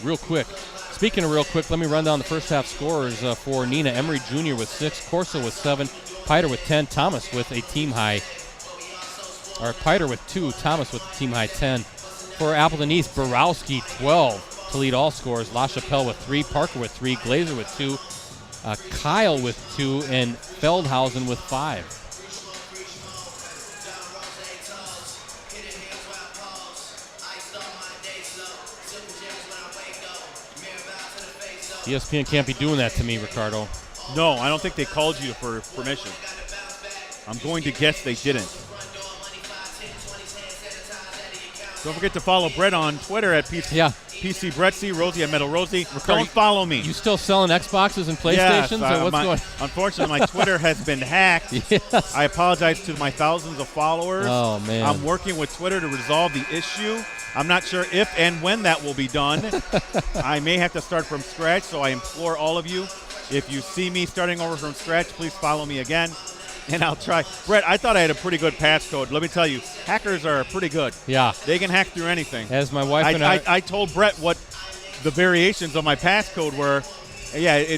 real quick. Speaking of real quick, let me run down the first half scores for Neenah. Emery Jr. with 6, Corso with 7, Piter with 10, Thomas with a team high. Or Piter with 2, Thomas with a team high 10. For Appleton East, Borowski 12 to lead all scores. La Chapelle with 3, Parker with 3, Glazer with 2, Kyle with 2, and Feldhausen with 5. ESPN can't be doing that to me, Ricardo. No, I don't think they called you for permission. I'm going to guess they didn't. Don't forget to follow Brett on Twitter at PC Brettsy, Rosie at Metal Rosie. Don't follow me. You still selling Xboxes and PlayStations? Yes, or what's going? Unfortunately, my Twitter has been hacked. Yes. I apologize to my thousands of followers. Oh, man. I'm working with Twitter to resolve the issue. I'm not sure if and when that will be done. I may have to start from scratch, so I implore all of you, if you see me starting over from scratch, please follow me again, and I'll try. Brett, I thought I had a pretty good passcode. Let me tell you, hackers are pretty good. Yeah. They can hack through anything. As my wife and I told Brett what the variations of my passcode were. Yeah,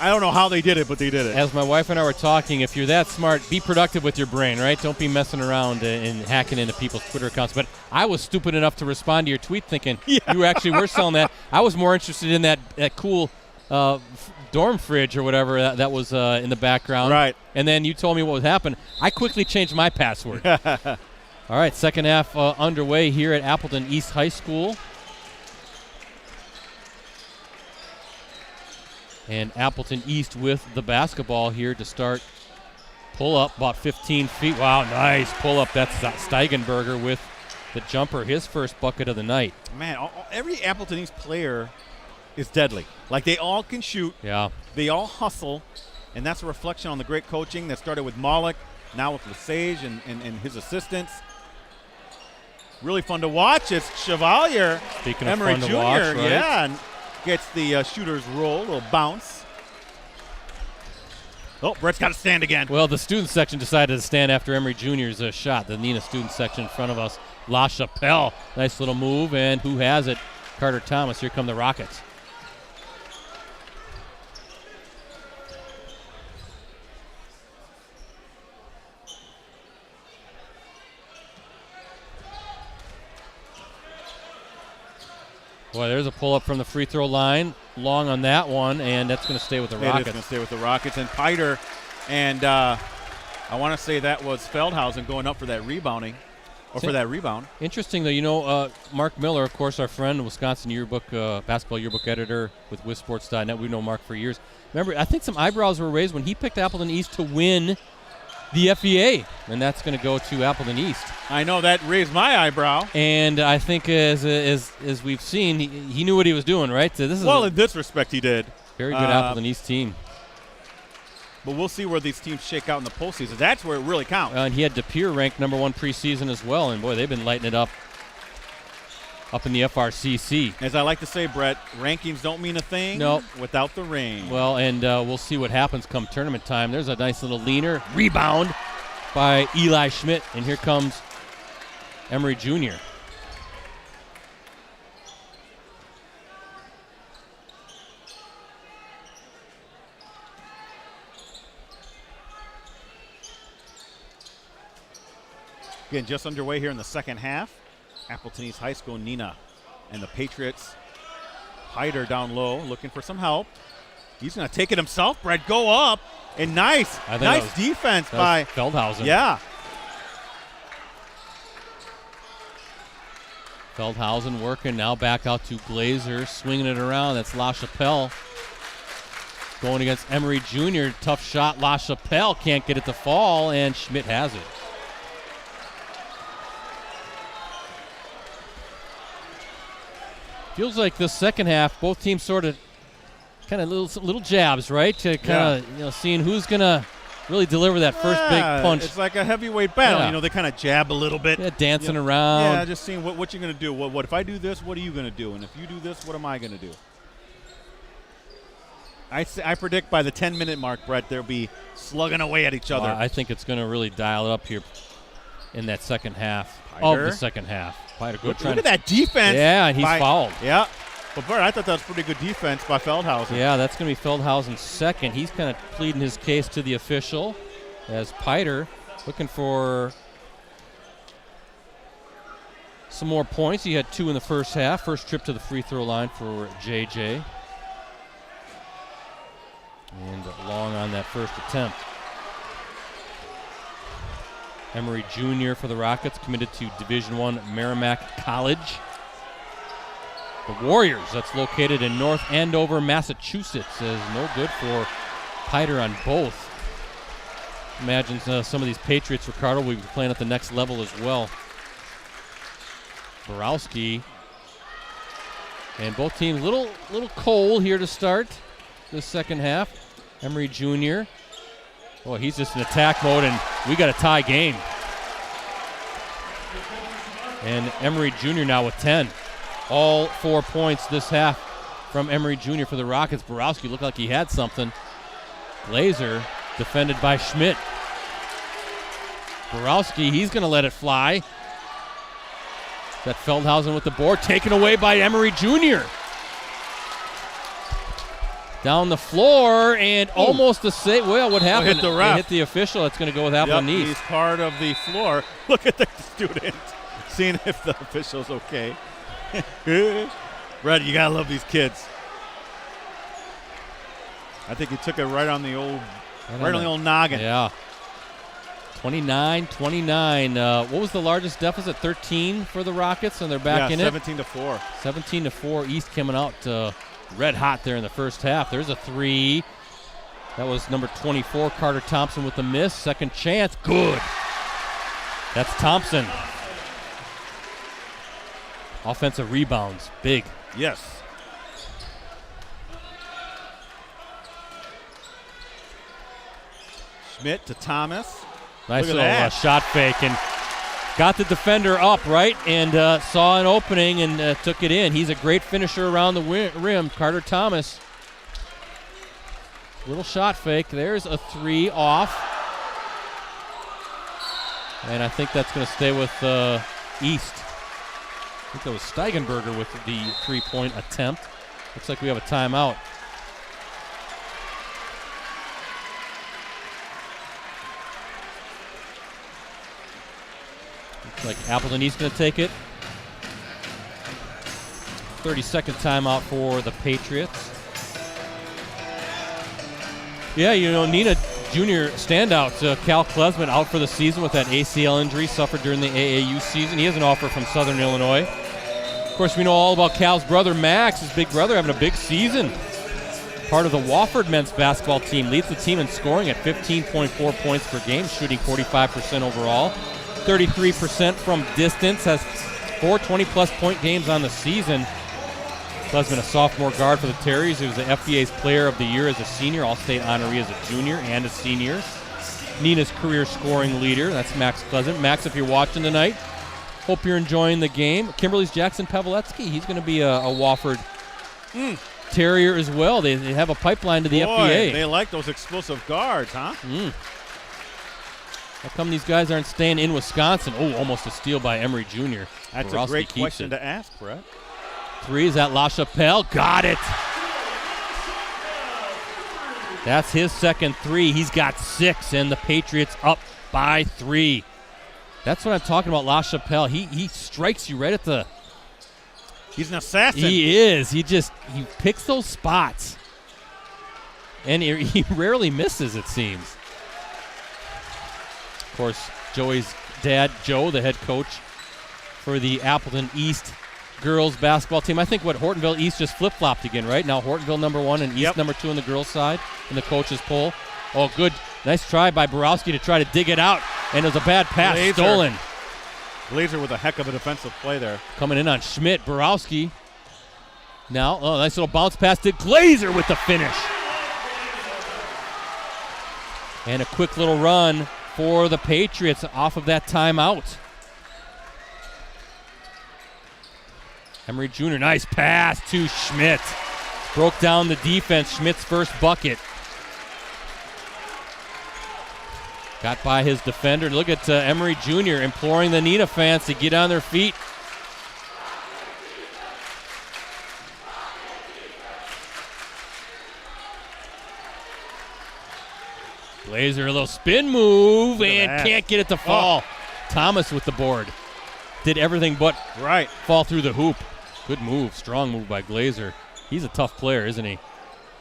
I don't know how they did it, but they did it. As my wife and I were talking, if you're that smart, be productive with your brain, right? Don't be messing around and hacking into people's Twitter accounts. But I was stupid enough to respond to your tweet thinking you actually were selling that. I was more interested in that cool dorm fridge or whatever that was in the background. Right. And then you told me what would happen. I quickly changed my password. All right, second half underway here at Appleton East High School. And Appleton East with the basketball here to start. Pull up about 15 feet. Wow, nice pull up. That's Steigenberger with the jumper, his first bucket of the night. Man, every Appleton East player is deadly. Like, they all can shoot. Yeah. They all hustle. And that's a reflection on the great coaching that started with Malik, now with Lesage and his assistants. Really fun to watch. It's Chevalier. Speaking Emery of fun Jr. to watch, right? Yeah, and gets the shooter's roll, a little bounce. Oh, Brett's got to stand again. Well, the student section decided to stand after Emery Jr.'s shot. The Neenah student section in front of us. La Chapelle, nice little move, and who has it? Carter Thomas. Here come the Rockets. Boy, there's a pull-up from the free throw line. Long on that one, and that's going to stay with the Rockets. It is going to stay with the Rockets. And Piter, and I want to say that was Feldhausen going up for that rebounding, or for that rebound. Interesting, though, Mark Miller, of course, our friend, Wisconsin yearbook, basketball yearbook editor with WisSports.net. We've known Mark for years. Remember, I think some eyebrows were raised when he picked Appleton East to win the FEA, and that's going to go to Appleton East. I know that raised my eyebrow. And I think as we've seen, he knew what he was doing, right? So this is in this respect, he did. Very good Appleton East team. But we'll see where these teams shake out in the postseason. That's where it really counts. And he had De Pere ranked #1 preseason as well, and boy, they've been lighting it up in the FRCC. As I like to say, Brett, rankings don't mean a thing without the ring. Well, and we'll see what happens come tournament time. There's a nice little leaner rebound by Eli Schmidt, and here comes Emery Jr. Again, just underway here in the second half. Appleton East High School, Neenah, and the Patriots. Hyder down low, looking for some help. He's going to take it himself. Brett, go up. And nice defense by Feldhausen. Yeah. Feldhausen working, now back out to Glazer, swinging it around. That's La Chapelle going against Emery Jr. Tough shot. La Chapelle can't get it to fall, and Schmidt has it. Feels like this second half, both teams sort of kind of little jabs, right? To kind of seeing who's going to really deliver that first big punch. It's like a heavyweight battle. Yeah. They kind of jab a little bit. Yeah, dancing around. Yeah, just seeing what you're going to do. What if I do this, what are you going to do? And if you do this, what am I going to do? I predict by the 10-minute mark, Brett, they'll be slugging away at each other. I think it's going to really dial it up here in that second half of the second half. Look at that defense. Yeah, and he's fouled. Yeah. But, Bert, I thought that was pretty good defense by Feldhausen. Yeah, that's going to be Feldhausen's second. He's kind of pleading his case to the official as Piter looking for some more points. He had 2 in the first half. First trip to the free throw line for JJ. And long on that first attempt. Emery Jr. for the Rockets, committed to Division I Merrimack College. The Warriors, that's located in North Andover, Massachusetts, is no good for Piter on both. Imagine some of these Patriots, Ricardo, will be playing at the next level as well. Borowski. And both teams little cold here to start the second half. Emery Jr. Boy, he's just in attack mode, and we got a tie game. And Emery Jr. now with 10. All 4 points this half from Emery Jr. for the Rockets. Borowski looked like he had something. Glazer defended by Schmidt. Borowski, he's going to let it fly. Got Feldhausen with the board, taken away by Emery Jr. Down the floor, and almost the save. Well, what happened? Hit the ref. It hit the official. It's going to go with Appleton East. He's part of the floor. Look at the student seeing if the official's okay. Brad, you got to love these kids. I think he took it right on the old noggin. Yeah. 29-29. What was the largest deficit? 13 for the Rockets, and they're back in 17-4. 17-4. East coming out red hot there in the first half. There's a 3. That was number 24, Carter Thompson with the miss. Second chance. Good. That's Thompson. Offensive rebounds. Big. Yes. Schmidt to Thomas. Nice Look at little that. shot fake, and got the defender up, right, and saw an opening and took it in. He's a great finisher around the rim. Carter Thomas. Little shot fake. There's a 3 off. And I think that's going to stay with East. I think that was Steigenberger with the 3-point attempt. Looks like we have a timeout. Looks like Appleton East going to take it. 30-second timeout for the Patriots. Yeah, you know, Neenah Jr. standout, Cal Klesman out for the season with that ACL injury suffered during the AAU season. He has an offer from Southern Illinois. Of course, we know all about Cal's brother, Max, his big brother, having a big season. Part of the Wofford men's basketball team, leads the team in scoring at 15.4 points per game, shooting 45% overall. 33% from distance, has 4 20-plus point games on the season. Klesman, a sophomore guard for the Terriers. He was the FBA's Player of the Year as a senior, All-State honoree as a junior and a senior. Neenah's career scoring leader, that's Max Klesman. Max, if you're watching tonight, hope you're enjoying the game. Kimberly's Jackson Pavletsky, he's going to be a Wofford Terrier as well. They have a pipeline to the FBA. They like those explosive guards, huh? How come these guys aren't staying in Wisconsin? Oh, almost a steal by Emery Jr. That's Borowski a great keeps question it. to ask, Brett. 3 is at La Chapelle. Got it. That's his second 3. He's got 6, and the Patriots up by 3. That's what I'm talking about, La Chapelle. He strikes you right at the... He's an assassin. He is. He picks those spots. And he rarely misses, it seems. Of course, Joey's dad, Joe, the head coach for the Appleton East girls basketball team. I think Hortonville East just flip-flopped again, right? Now Hortonville number 1 and East number 2 on the girls' side in the coach's poll. Oh, good. Nice try by Borowski to try to dig it out, and it was a bad pass. Glazer. Stolen. Glazer with a heck of a defensive play there. Coming in on Schmidt. Borowski. Now, nice little bounce pass to Glazer with the finish. And a quick little run for the Patriots off of that timeout. Emery Jr., nice pass to Schmidt. Broke down the defense, Schmidt's first bucket. Got by his defender. Look at Emery Jr. imploring the Neenah fans to get on their feet. Glazer, a little spin move, Look at and that. can't get it to fall. Thomas with the board. Did everything but fall through the hoop. Good move, strong move by Glazer. He's a tough player, isn't he?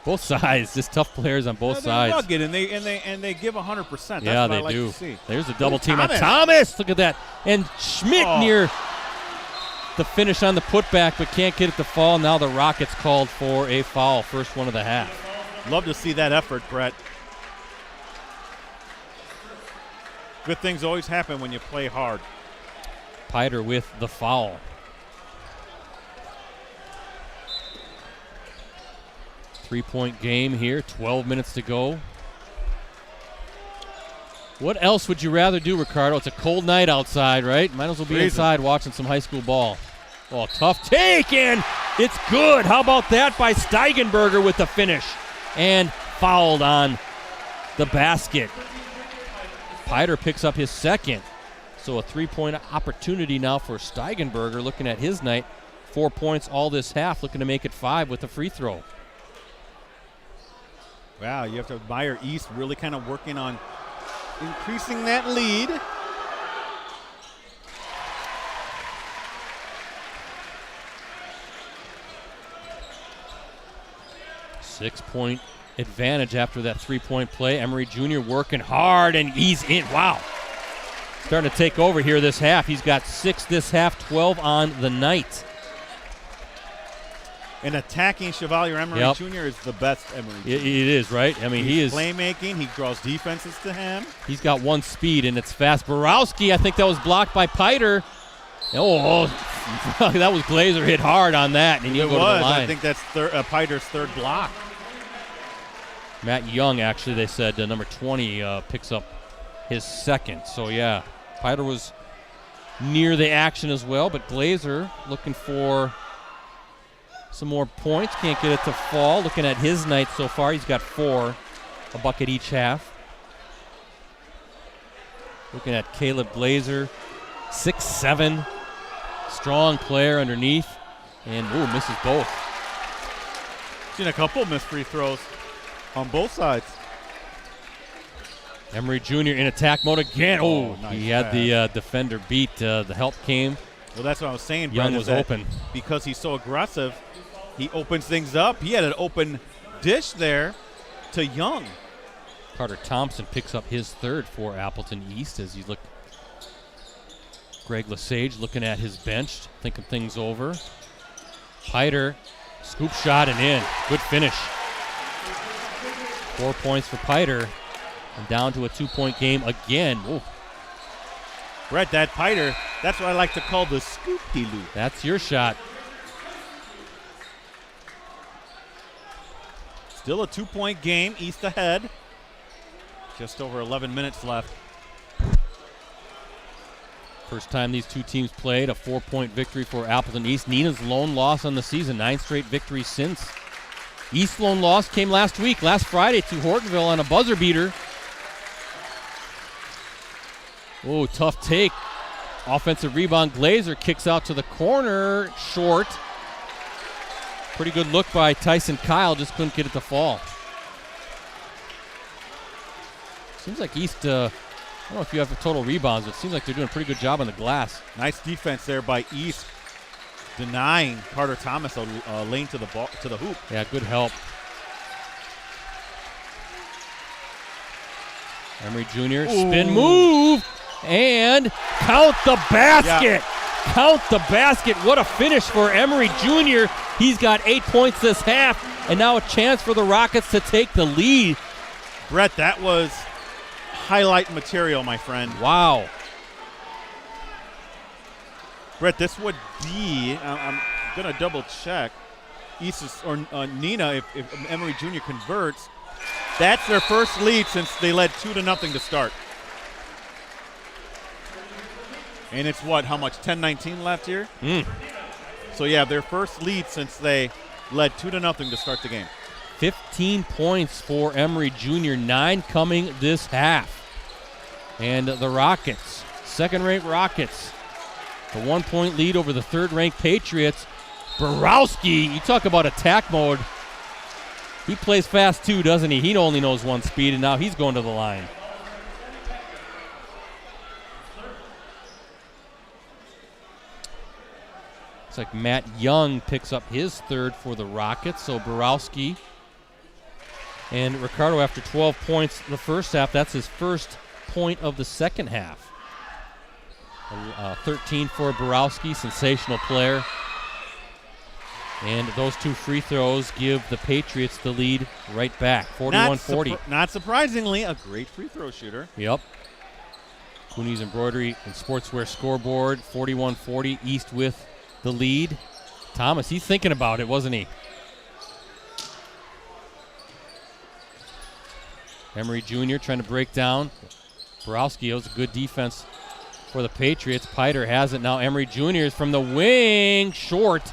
Both sides, just tough players on both sides. Rugged, and they give 100%. That's Yeah, what they I like do. to see. There's a double team Thomas. on Thomas. Look at that. And Schmidt Oh. near the finish on the putback, but can't get it to fall. Now the Rockets called for a foul. First one of the half. Love to see that effort, Brett. Good things always happen when you play hard. Piter with the foul. Three-point game here, 12 minutes to go. What else would you rather do, Ricardo? It's a cold night outside, right? Might as well be Freezing. inside watching some high school ball. Oh, tough take, and it's good. How about that by Steigenberger with the finish? And fouled on the basket. Piter picks up his second. So a three-point opportunity now for Steigenberger, looking at his night. 4 points all this half, looking to make it 5 with the free throw. Wow, you have to admire East really kind of working on increasing that lead. Six-point advantage after that three-point play. Emery Jr. working hard, and he's in. Wow. Starting to take over here this half. He's got 6 this half, 12 on the night. And attacking Chevalier Emery Yep. Jr. is the best Emery Jr. It is, right? I mean, he He's is. playmaking. He draws defenses to him. He's got one speed, and it's fast. Borowski, I think that was blocked by Piter. Oh, that was Glazer hit hard on that, and he It go to the was. line. I think that's Piter's third block. Matt Young, actually, they said number 20 picks up his second. So, yeah, Piter was near the action as well, but Glazer looking for some more points. Can't get it to fall. Looking at his night so far, he's got 4, a bucket each half. Looking at Caleb Glazer, 6'7", strong player underneath, and misses both. Seen a couple missed free throws on both sides. Emery Jr. in attack mode again. Oh, nice he had pass. the defender beat. The help came. Well, that's what I was saying, Young Brett, is was that open. because he's so aggressive, he opens things up. He had an open dish there to Young. Carter Thompson picks up his third for Appleton East as you look. Greg Lesage looking at his bench, thinking things over. Piter, scoop shot and in. Good finish. 4 points for Piter. And down to a 2-point game again. Ooh, Brett, that Piter, that's what I like to call the scoop-de-loop. that's your shot. Still a 2-point game, East ahead. Just over 11 minutes left. First time these two teams played, a 4-point victory for Appleton East. Neenah's lone loss on the season, 9 straight victories since. East's lone loss came last Friday to Hortonville on a buzzer beater. Oh, tough take. Offensive rebound, Glazer kicks out to the corner, short. Pretty good look by Tyson Kyle, just couldn't get it to fall. Seems like East, I don't know if you have the total rebounds, but it seems like they're doing a pretty good job on the glass. Nice defense there by East, denying Carter Thomas a lane to the ball, to the hoop. Yeah, good help. Emery Jr. spin move and count the basket. Yeah. Count the basket. What a finish for Emery Jr. He's got 8 points this half, and now a chance for the Rockets to take the lead. Brett, that was highlight material, my friend. Wow. Brett, this would be, I'm going to double check, East or Neenah, if Emery Jr. converts, that's their first lead since they led 2-0 to start. And it's what, how much, 10-19 left here? So yeah, their first lead since they led 2-0 to start the game. 15 points for Emery Jr., 9 coming this half. And the Rockets, second-ranked Rockets, the 1-point lead over the third-ranked Patriots. Borowski, you talk about attack mode. He plays fast too, doesn't he? He only knows one speed, and now he's going to the line. Looks like Matt Young picks up his third for the Rockets. So Borowski and Ricardo after 12 points the first half. That's his first point of the second half. 13 for Borowski, sensational player. And those two free throws give the Patriots the lead right back, 41-40. Not surprisingly, a great free throw shooter. Yep. Cooney's Embroidery and Sportswear scoreboard, 41-40, East with the lead. Thomas, he's thinking about it, wasn't he? Emery Jr. trying to break down. Borowski, it was a good defense for the Patriots. Piter has it now. Emery Jr. is from the wing, short.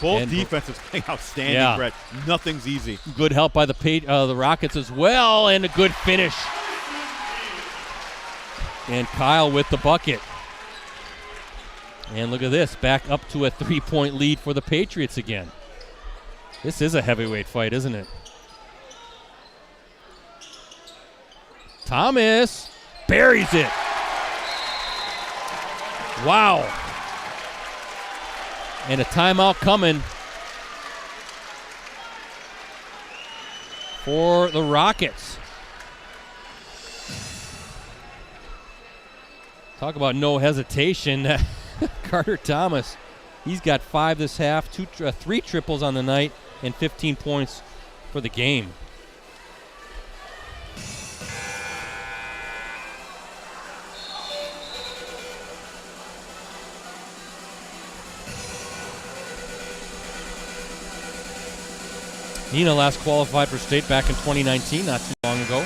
Both defenses playing outstanding, Yeah. Brett. Nothing's easy. Good help by the Rockets as well, and a good finish. And Kyle with the bucket. And look at this, back up to a 3-point lead for the Patriots again. This is a heavyweight fight, isn't it? Thomas buries it. Wow. And a timeout coming for the Rockets. Talk about no hesitation. Carter Thomas, he's got 5 this half, 3 triples on the night, and 15 points for the game. Neenah last qualified for state back in 2019, not too long ago.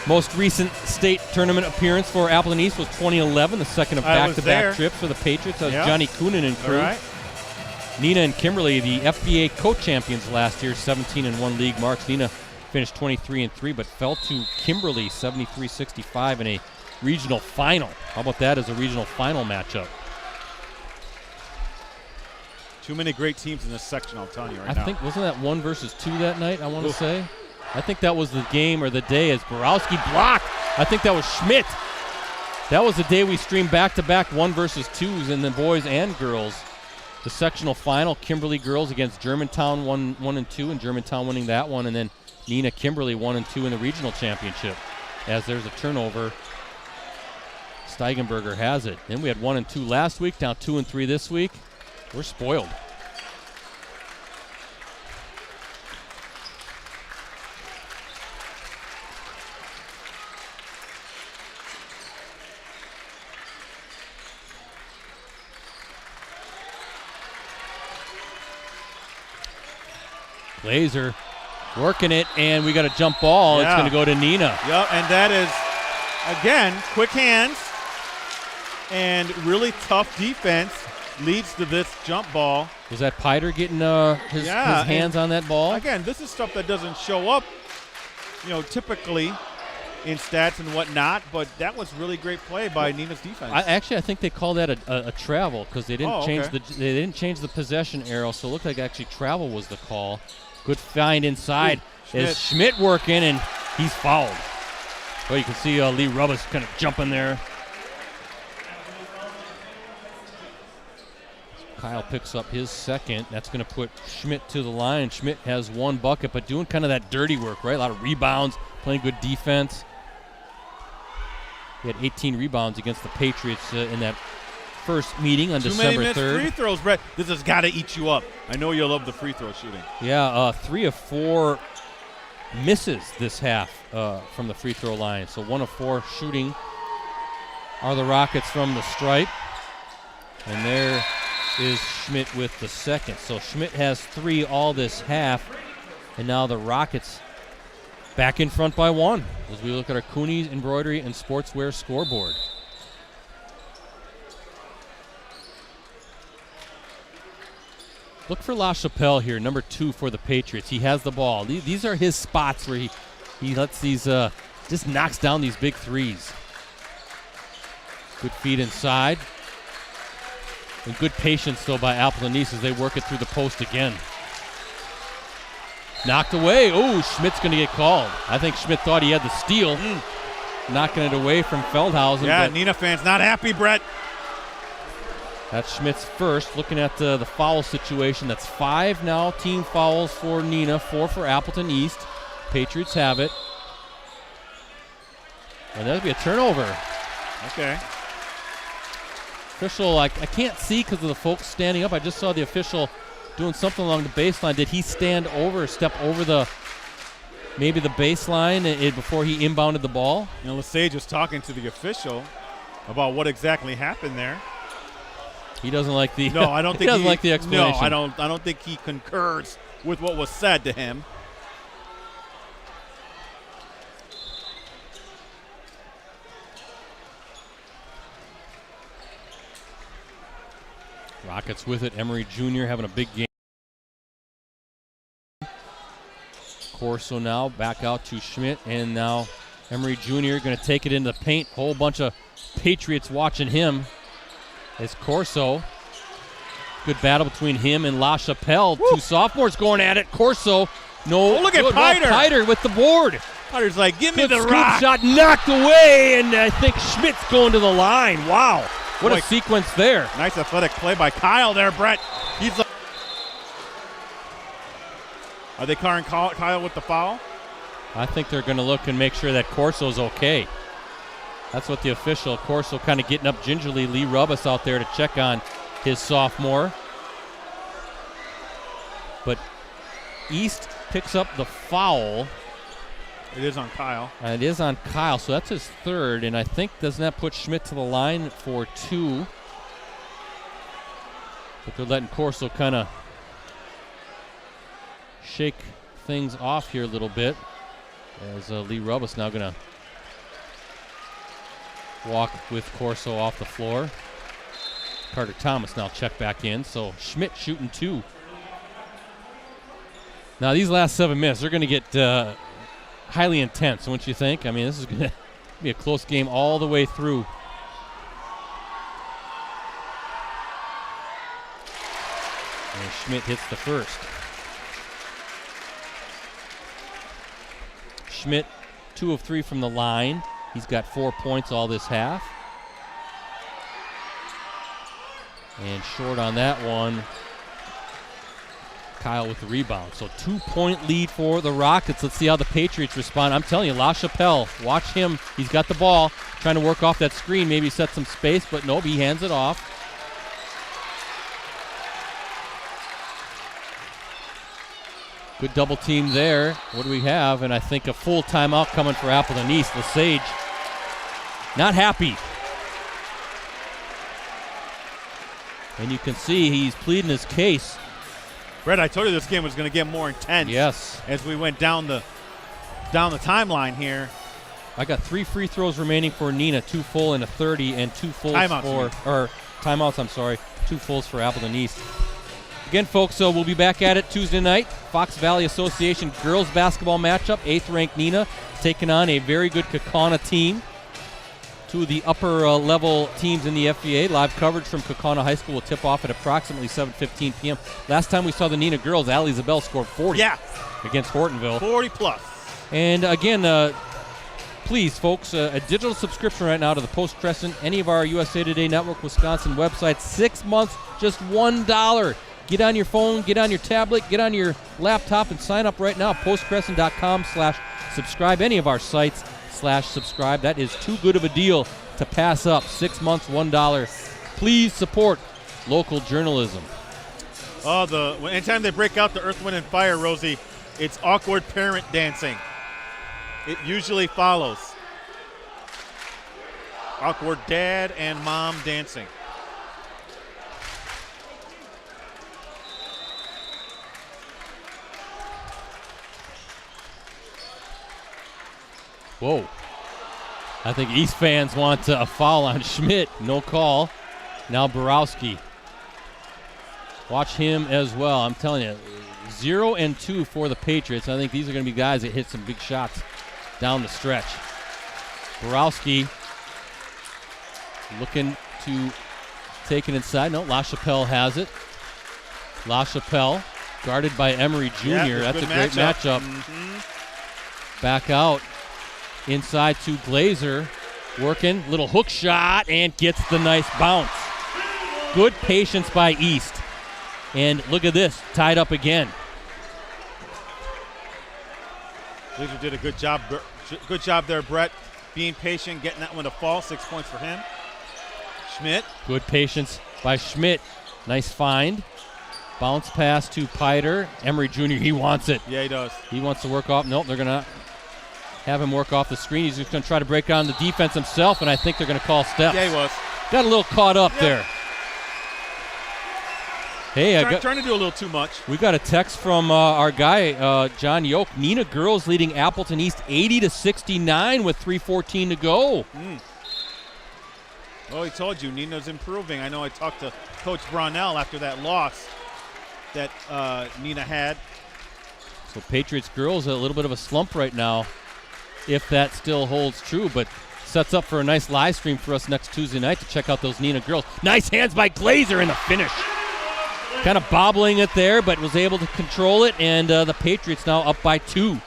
Most recent state tournament appearance for Appleton East was 2011, the second of back-to-back trips for the Patriots. That was Johnny Coonan and crew. All right. Neenah and Kimberly, the FBA co-champions last year, 17-1 league marks. Neenah finished 23-3, but fell to Kimberly 73-65 in a regional final. How about that as a regional final matchup? Too many great teams in this section, I'll tell you right now. I think, wasn't that 1 versus 2 that night, I want to say? I think that was the game or the day as Borowski blocked. I think that was Schmidt. That was the day we streamed back-to-back 1 versus 2s in the boys and girls. The sectional final, Kimberly girls against Germantown 1 and 2, and Germantown winning that one, and then Neenah Kimberly 1 and 2 in the regional championship. As there's a turnover, Steigenberger has it. Then we had 1 and 2 last week, now 2 and 3 this week. We're spoiled. Glazer working it, and we got a jump ball. Yeah. It's going to go to Neenah. Yep, and that is, again, quick hands and really tough defense leads to this jump ball. Was that Piter getting his hands on that ball? Again, this is stuff that doesn't show up, typically in stats and whatnot, but that was really great play by Neenah's defense. I think they call that a travel because they didn't change the possession arrow, so it looked like actually travel was the call. Good find inside. Is Schmidt working, and he's fouled. Well, you can see Lee Rubbis kind of jumping there. Kyle picks up his second. That's going to put Schmidt to the line. Schmidt has 1 bucket, but doing kind of that dirty work, right? A lot of rebounds, playing good defense. He had 18 rebounds against the Patriots in that first meeting on December 3rd. Too many missed free throws, Brett. This has got to eat you up. I know you love the free throw shooting. Yeah, 3 of 4 misses this half from the free throw line. So 1 of 4 shooting are the Rockets from the stripe. And there is Schmidt with the second. So Schmidt has 3 all this half. And now the Rockets back in front by 1 as we look at our Cooney's Embroidery and Sportswear scoreboard. Look for LaChapelle here, number 2 for the Patriots. He has the ball. These are his spots where he lets these, just knocks down these big threes. Good feed inside. And good patience, though, by Appleton East as they work it through the post again. Knocked away. Oh, Schmidt's going to get called. I think Schmidt thought he had the steal. Knocking it away from Feldhausen. Yeah, Neenah fans not happy, Brett. That's Schmidt's first. Looking at the foul situation, that's 5 now team fouls for Neenah, 4 for Appleton East. Patriots have it. And that'll be a turnover. Okay. Official, I can't see because of the folks standing up. I just saw the official doing something along the baseline. Did he stand over or step over maybe the baseline before he inbounded the ball? You know, Lesage was talking to the official about what exactly happened there. He doesn't like the No, I don't think he doesn't like the explanation. No, I don't think he concurs with what was said to him. Rockets with it. Emery Jr. having a big game. Corso now back out to Schmidt, and now Emery Jr. going to take it into the paint. Whole bunch of Patriots watching him. It's Corso. Good battle between him and La Chapelle. Woo. 2 sophomores going at it. Corso, no. Oh, look at Piter. Piter with the board. Piter's like, give me Good the scoop rock. shot knocked away, and I think Schmidt's going to the line. Wow. What a sequence there. Nice athletic play by Kyle there, Brett. He's like, are they calling Kyle with the foul? I think they're going to look and make sure that Corso's okay. That's what the official, Corso kind of getting up gingerly. Lee Rubbis out there to check on his sophomore. But East picks up the foul. It is on Kyle. It is on Kyle, so that's his third. And I think, doesn't that put Schmidt to the line for 2? But they're letting Corso kind of shake things off here a little bit. As Lee Rubbis now going to walk with Corso off the floor. Carter Thomas now check back in, so Schmidt shooting 2. Now these last 7 minutes, they're going to get highly intense, don't you think? I mean, this is going to be a close game all the way through. And Schmidt hits the first. Schmidt, 2 of 3 from the line. He's got 4 points all this half. And short on that one, Kyle with the rebound. So 2-point lead for the Rockets. Let's see how the Patriots respond. I'm telling you, La Chapelle, watch him. He's got the ball, trying to work off that screen, maybe set some space, but nope, he hands it off. Good double team there. What do we have? And I think a full timeout coming for Appleton East. Lesage not happy. And you can see he's pleading his case. Brett, I told you this game was going to get more intense. Yes. As we went down the timeline here. I got 3 free throws remaining for Neenah, 2 full and a 30, and 2 fulls timeouts, I'm sorry, 2 fulls for Appleton East. Again, folks, so we'll be back at it Tuesday night. Fox Valley Association girls basketball matchup. 8th-ranked Neenah taking on a very good Kaukauna team. 2 of the upper-level teams in the FVA. Live coverage from Kaukauna High School will tip off at approximately 7:15 p.m. Last time we saw the Neenah girls, Allie Zabel scored 40 against Hortonville. 40+. And again, please, folks, a digital subscription right now to the Post-Crescent, any of our USA Today Network Wisconsin websites, 6 months, just $1. Get on your phone, get on your tablet, get on your laptop, and sign up right now. postcrescent.com/subscribe. Any of our sites /subscribe. That is too good of a deal to pass up. 6 months, $1. Please support local journalism. Anytime they break out the Earth, Wind, and Fire, Rosie, it's awkward parent dancing. It usually follows. Awkward dad and mom dancing. Whoa. I think East fans want a foul on Schmidt. No call. Now Borowski. Watch him as well. I'm telling you, 0 and 2 for the Patriots. I think these are going to be guys that hit some big shots down the stretch. Borowski looking to Taken inside. No, LaChapelle has it. LaChapelle guarded by Emery Jr. Yeah, That's a good great matchup. Back out inside to Glazer. Working. Little hook shot and gets the nice bounce. Good patience by East. And look at this. Tied up again. Glazer did a good job. Good job there, Brett. Being patient, getting that one to fall. 6 points for him. Schmidt. Good patience by Schmidt. Nice find. Bounce pass to Piter. Emery Jr., he wants it. Yeah, he does. He wants to work off. Nope, they're going to have him work off the screen. He's just going to try to break down the defense himself, and I think they're going to call steps. Yeah, he was. Got a little caught up there. Hey, Trying to do a little too much. We got a text from our guy, John Yoke. Neenah girls leading Appleton East 80-69 with 3:14 to go. Well, he told you, Neenah's improving. I know I talked to Coach Brownell after that loss that Neenah had. So Patriots girls a little bit of a slump right now, if that still holds true, but sets up for a nice live stream for us next Tuesday night to check out those Neenah girls. Nice hands by Glazer in the finish. Kind of bobbling it there, but was able to control it, and the Patriots now up by 2.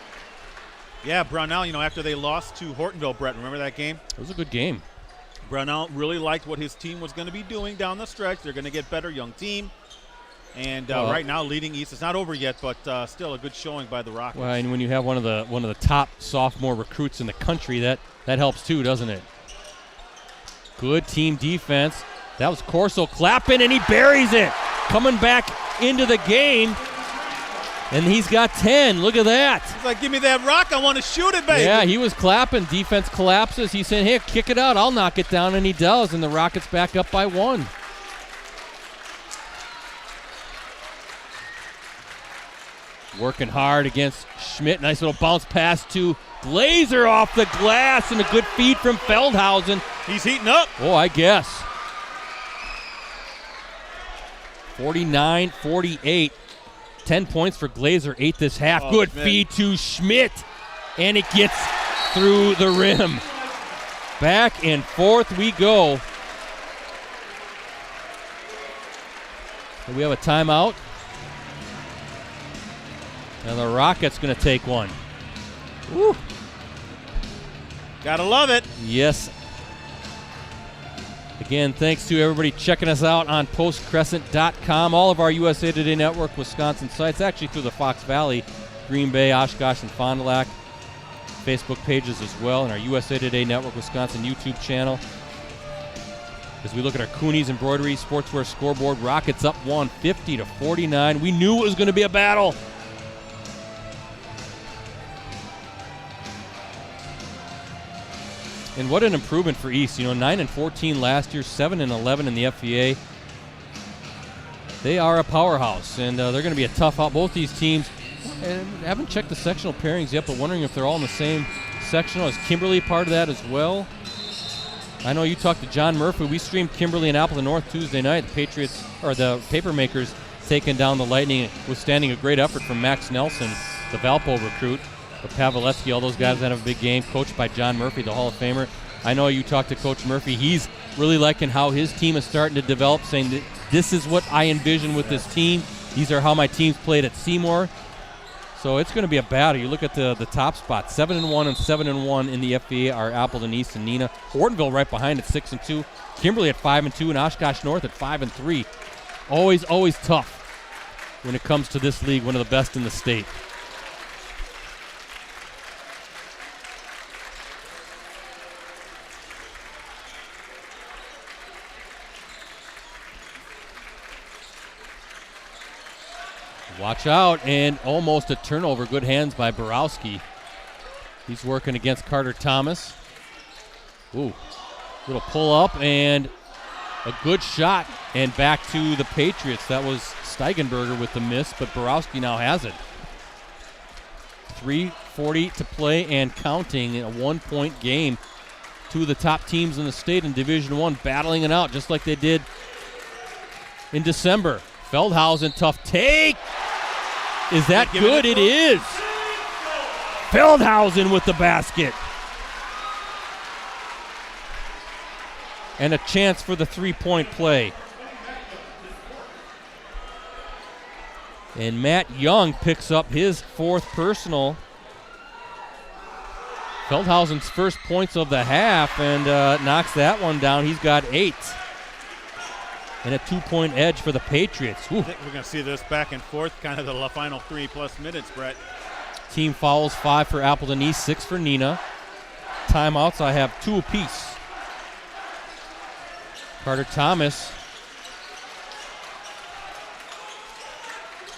Yeah, Brownell, after they lost to Hortonville, Brett, remember that game? It was a good game. Brownell really liked what his team was going to be doing down the stretch. They're going to get better, young team. And right now leading East. It's not over yet, but still a good showing by the Rockets. Well, and when you have one of the top sophomore recruits in the country, that helps too, doesn't it? Good team defense. That was Corso clapping, and he buries it. Coming back into the game, and he's got 10. Look at that. He's like, give me that rock. I want to shoot it, baby. Yeah, he was clapping. Defense collapses. He said, hey, kick it out. I'll knock it down, and he does, and the Rockets back up by 1. Working hard against Schmidt. Nice little bounce pass to Glazer off the glass, and a good feed from Feldhausen. He's heating up. Oh, I guess. 49-48. 10 points for Glazer, 8 this half. Oh, good man. feed to Schmidt, and it gets through the rim. Back and forth we go. So we have a timeout. And the Rockets going to take one. Woo. Gotta love it. Yes. Again, thanks to everybody checking us out on postcrescent.com. All of our USA Today Network Wisconsin sites, actually through the Fox Valley, Green Bay, Oshkosh, and Fond du Lac. Facebook pages as well, and our USA Today Network Wisconsin YouTube channel. As we look at our Coonies Embroidery Sportswear scoreboard, Rockets up 1, 50-49. We knew it was going to be a battle. And what an improvement for East. 9-14 last year, 7-11 in the FVA. They are a powerhouse, and they're going to be a tough out. Both these teams, and haven't checked the sectional pairings yet, but wondering if they're all in the same sectional. Is Kimberly part of that as well? I know you talked to John Murphy. We streamed Kimberly and Appleton North Tuesday night. The Patriots, or the Papermakers, taking down the Lightning, withstanding a great effort from Max Nelson, the Valpo recruit. But Pavletsky, all those guys that have a big game, coached by John Murphy, the Hall of Famer. I know you talked to Coach Murphy. He's really liking how his team is starting to develop, saying that this is what I envision with this team. These are how my teams played at Seymour. So it's going to be a battle. You look at the top spot, 7-1 and 7-1 in the FVA are Appleton East and Neenah. Hortonville right behind at 6-2. Kimberly at 5-2, and Oshkosh North at 5-3. Always tough when it comes to this league, one of the best in the state. Watch out, and almost a turnover. Good hands by Borowski. He's working against Carter Thomas. Ooh, little pull up and a good shot, and back to the Patriots. That was Steigenberger with the miss, but Borowski now has it. 3:40 to play and counting in a 1-point game. Two of the top teams in the state in Division I battling it out just like they did in December. Feldhausen, tough take. Is that good? It is. Feldhausen with the basket. And a chance for the 3-point play. And Matt Young picks up his 4th personal. Feldhausen's first points of the half and knocks that one down. He's got 8. And a 2-point edge for the Patriots. Whew. I think we're going to see this back and forth, kind of the final 3+ minutes, Brett. Team fouls, 5 for Appleton East, 6 for Neenah. Timeouts, I have 2 apiece. Carter Thomas.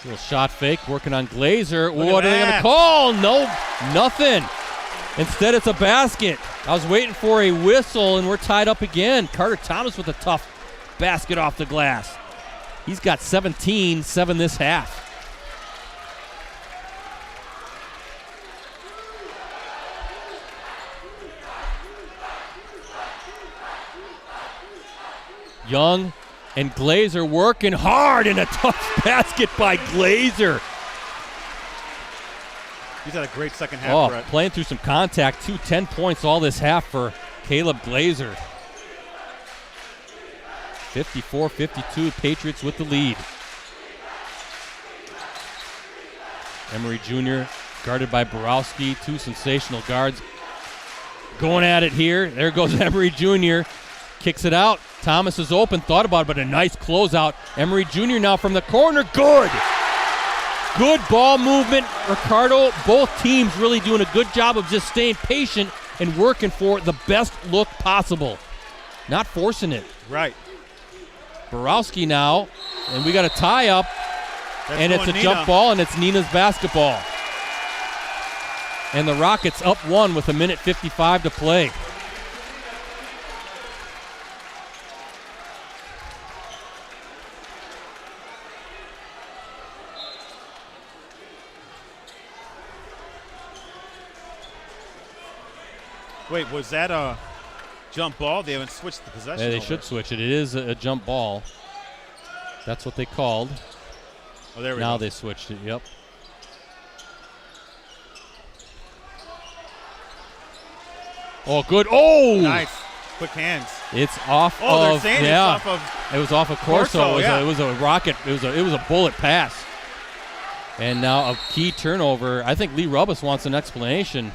Little shot fake, working on Glazer. What are they going to call? No, nothing. Instead, it's a basket. I was waiting for a whistle, and we're tied up again. Carter Thomas with a tough basket off the glass. He's got 17, 7 this half. Young and Glazer working hard, and a tough basket by Glazer. He's had a great second half, Brett. Playing through some contact, 10 points all this half for Caleb Glazer. 54-52, Patriots with the lead. Emery Jr. guarded by Borowski, 2 sensational guards. Going at it here. There goes Emery Jr. Kicks it out. Thomas is open, thought about it, but a nice closeout. Emery Jr. now from the corner, good! Good ball movement. Ricardo, both teams really doing a good job of just staying patient and working for the best look possible. Not forcing it. Right. Borowski now, and we got a tie up, and it's a Neenah. Jump ball, and it's Neenah's basketball. And the Rockets up 1 with 1:55 to play. Wait, was that a jump ball? They haven't switched the possession. Yeah, they over. should switch it. It is a jump ball. That's what they called. Oh, there we go. Now they switched it, yep. Oh, good. Oh! Nice. Quick hands. It's off Oh, of, they're saying yeah. it's off of. It was off of Corso. Corso, It was a rocket. It was a bullet pass. And now a key turnover. I think Lee Rubbis wants an explanation.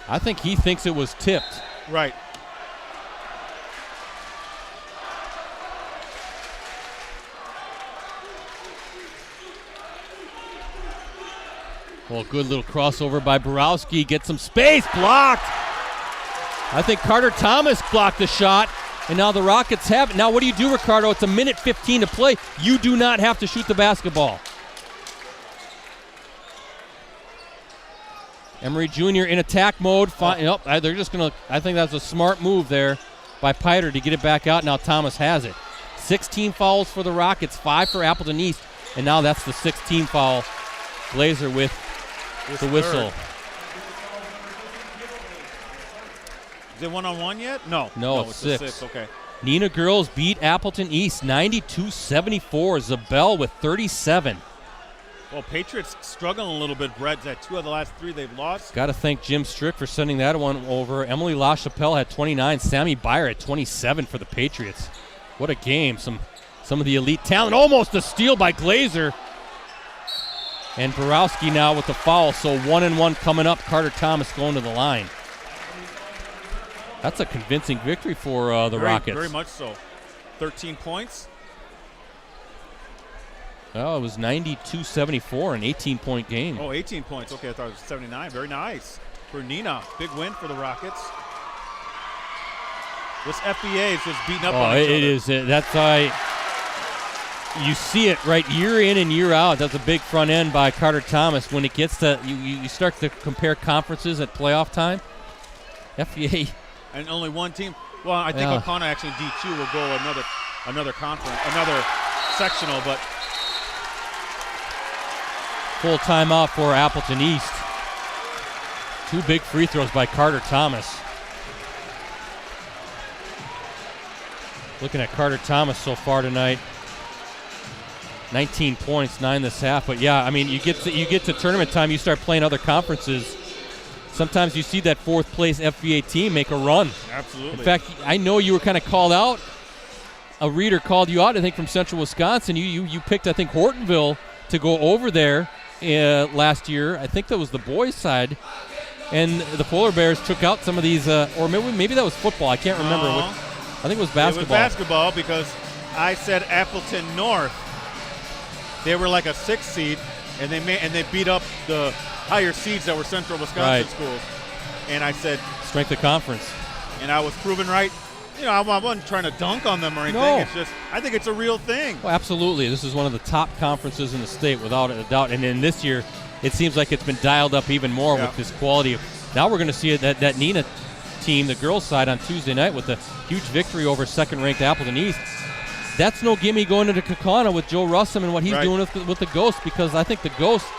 I think he thinks it was tipped. Right. Well, good little crossover by Borowski. Get some space. Blocked. I think Carter Thomas blocked the shot. And now the Rockets have it. Now what do you do, Ricardo? It's 1:15 to play. You do not have to shoot the basketball. Emery Jr. in attack mode. Nope, they're just going to, I think that's a smart move there by Piter to get it back out. Now Thomas has it. 16 fouls for the Rockets, 5 for Appleton East. And now that's the 16 foul. Glazer with the whistle. Is it 1-on-1 yet? No. No, it's it's 6. a 6. Okay. Neenah girls beat Appleton East 92-74. Zabel with 37. Well, Patriots struggling a little bit, Brett. That 2 of the last 3 they've lost. Got to thank Jim Strick for sending that one over. Emily LaChapelle had 29. Sammy Byer had 27 for the Patriots. What a game. Some of the elite talent. Almost a steal by Glazer. And Borowski now with the foul. So 1-1 coming up. Carter Thomas going to the line. That's a convincing victory for the Rockets. Very much so. 13 points. Oh, it was 92-74, an 18-point game. Oh, 18 points. Okay, I thought it was 79. Very nice for Neenah. Big win for the Rockets. This FBA is just beating up on each other. It is. That's why you see it right year in and year out. That's a big front end by Carter Thomas. When it gets to, you start to compare conferences at playoff time. FBA. And only one team. Well, I think O'Connor actually D2 will go another conference, another sectional, but full timeout for Appleton East. 2 big free throws by Carter Thomas. Looking at Carter Thomas so far tonight. 19 points, 9 this half. But yeah, I mean, you get to tournament time, you start playing other conferences. Sometimes you see that 4th place FBA team make a run. absolutely. In fact, I know you were kind of called out a reader called you out, I think, from Central Wisconsin. You picked, I think, Hortonville to go over there last year. I think that was the boys' side. And the Polar Bears took out some of these, or maybe that was football. I can't remember. I think it was basketball. It was basketball because I said Appleton North. They were like a 6th seed, and they beat up the higher seeds that were Central Wisconsin schools. And I said strength of conference. And I was proven right. I wasn't trying to dunk on them or anything. No. It's just I think it's a real thing. Well, absolutely. This is one of the top conferences in the state, without a doubt. And then this year, it seems like it's been dialed up even more with this quality. Now we're going to see that Neenah team, the girls' side, on Tuesday night with a huge victory over second-ranked Appleton East. That's no gimme going into Kaukauna with Joe Russum and what he's doing with the Ghosts, because I think the Ghosts,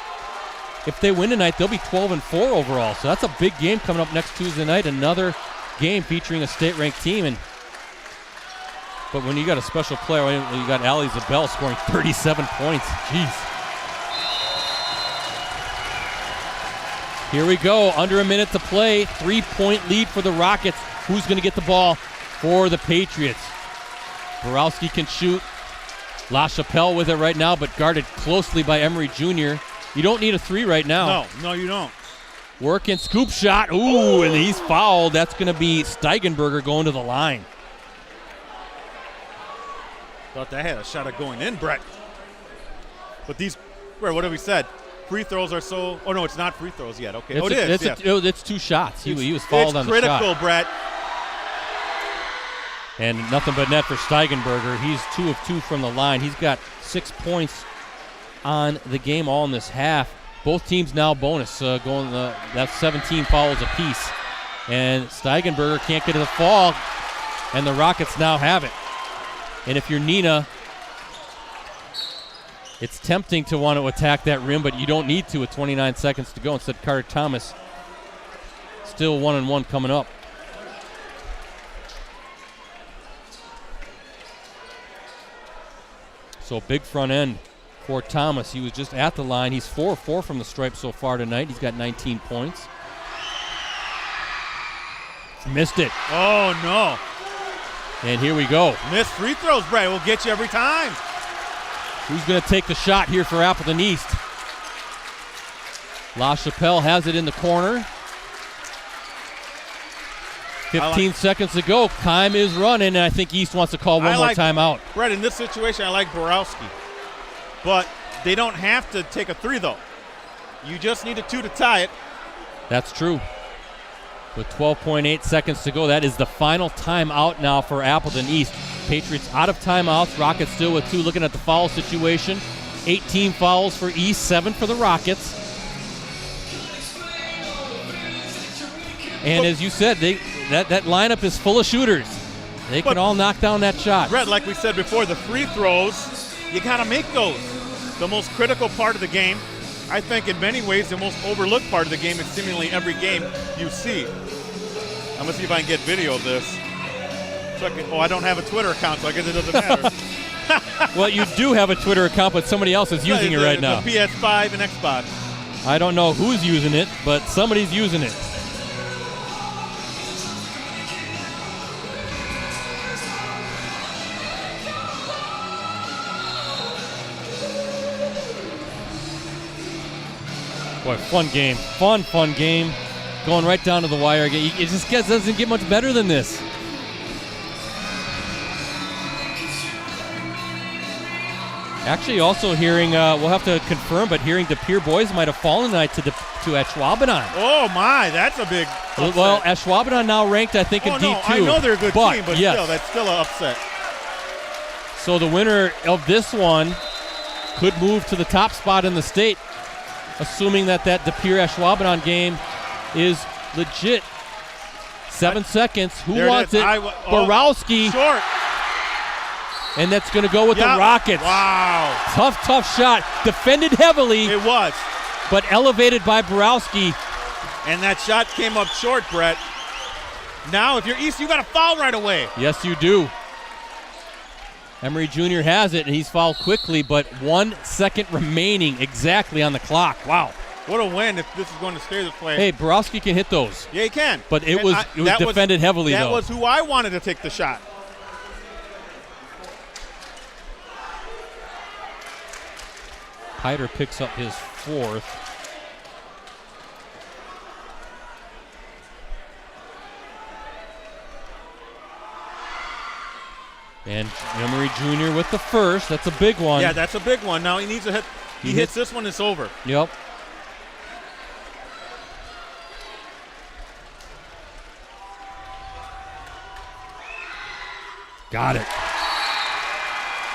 if they win tonight, they'll be 12-4 overall. So that's a big game coming up next Tuesday night. Another game featuring a state-ranked team. But when you got a special player, you got Allie Zabel scoring 37 points. Jeez. Here we go. Under a minute to play. 3-point lead for the Rockets. Who's going to get the ball for the Patriots? Borowski can shoot. La Chapelle with it right now, but guarded closely by Emery Jr. You don't need a 3 right now. No, you don't. Work and scoop shot. Ooh, and he's fouled. That's going to be Steigenberger going to the line. Thought that had a shot at going in, Brett. But what have we said? Free throws are so. Oh no, it's not free throws yet. Okay, it's 2 shots. He was fouled on the shot. It's critical, Brett. And nothing but net for Steigenberger. He's 2 of 2 from the line. He's got 6 points on the game, all in this half. Both teams now bonus, that's 17 fouls apiece. And Steigenberger can't get to the fall, and the Rockets now have it. And if you're Neenah, it's tempting to want to attack that rim, but you don't need to with 29 seconds to go. Instead, Carter Thomas still 1-on-1 coming up. So big front end for Thomas. He was just at the line. He's 4 of 4 from the stripe so far tonight. He's got 19 points. Missed it. Oh, no. And here we go. Missed free throws, Brett. Will get you every time. Who's going to take the shot here for Appleton East? La Chapelle has it in the corner. 15 seconds to go. Time is running, and I think East wants to call one more timeout. Brett, in this situation, I like Borowski. But they don't have to take a 3, though. You just need a 2 to tie it. That's true. With 12.8 seconds to go, that is the final timeout now for Appleton East. Patriots out of timeouts. Rockets still with 2. Looking at the foul situation. 18 fouls for East, 7 for the Rockets. And as you said, that lineup is full of shooters. They can all knock down that shot. Brett, like we said before, the free throws, you got to make those. The most critical part of the game. I think in many ways the most overlooked part of the game is seemingly every game you see. I'm going to see if I can get video of this. So I don't have a Twitter account, so I guess it doesn't matter. Well, you do have a Twitter account, but somebody else is using it right now. The PS5 and Xbox. I don't know who's using it, but somebody's using it. Boy, fun game. Fun game. Going right down to the wire. It just doesn't get much better than this. Actually, also hearing, we'll have to confirm, but hearing De Pere boys might have fallen tonight to Ashwaubenon. Oh, my, that's a big upset. Well, Ashwaubenon now ranked, I think, in D2. I know they're a good team, but still, that's still an upset. So the winner of this one could move to the top spot in the state, assuming that De Pere Ashwaubenon game is legit. 7 seconds. Who wants it? Borowski. Short. And that's going to go with the Rockets. Wow. Tough shot. Defended heavily. It was. But elevated by Borowski. And that shot came up short, Brett. Now, if you're East, you got to foul right away. Yes, you do. Emery Jr. has it, and he's fouled quickly, but 1 second remaining exactly on the clock. Wow. What a win if this is going to stay this way. Hey, Borowski can hit those. Yeah, he can. But it was defended heavily, though. That was who I wanted to take the shot. Hyder picks up his 4th. And Emery Jr. with the 1st. That's a big one. Yeah, that's a big one. Now he needs to hit. He hits this one, it's over. Yep. Got it.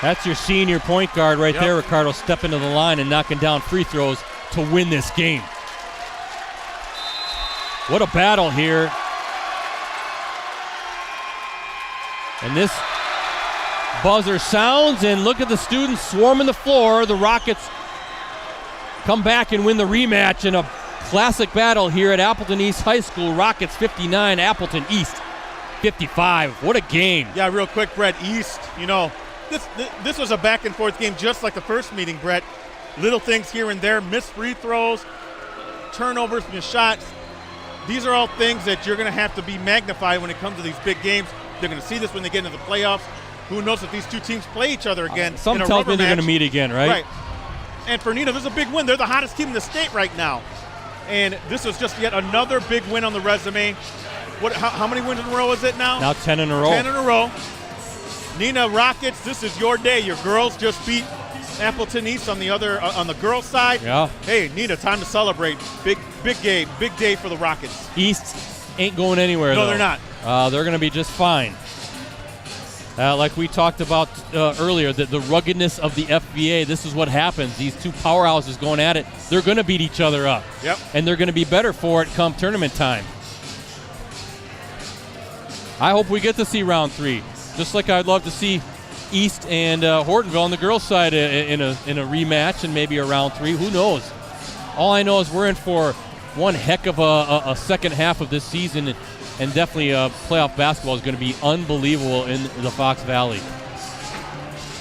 That's your senior point guard right there, Ricardo, stepping to the line and knocking down free throws to win this game. What a battle here. And this buzzer sounds, and look at the students swarming the floor. The Rockets come back and win the rematch in a classic battle here at Appleton East High School. Rockets 59, Appleton East 55. What a game. Yeah, real quick, Brett, East, this was a back-and-forth game just like the first meeting, Brett. Little things here and there, missed free throws, turnovers, missed shots. These are all things that you're going to have to be magnified when it comes to these big games. They're going to see this when they get into the playoffs. Who knows if these two teams play each other again? Something tells me they're going to meet again, right? Right. And for Neenah, this is a big win. They're the hottest team in the state right now. And this was just yet another big win on the resume. How many wins in a row is it now? Now 10 in a row. 10 in a row. Neenah Rockets, this is your day. Your girls just beat Appleton East on the girls' side. Yeah. Hey, Neenah, time to celebrate. Big game, big day for the Rockets. East ain't going anywhere, No, though. they're not. They're going to be just fine. Like we talked about earlier, the ruggedness of the FBA, this is what happens. These two powerhouses going at it, they're going to beat each other up. Yep. And they're going to be better for it come tournament time. I hope we get to see round 3. Just like I'd love to see East and Hortonville on the girls' side in a rematch and maybe a round 3. Who knows? All I know is we're in for one heck of a second half of this season, and definitely playoff basketball is going to be unbelievable in the Fox Valley.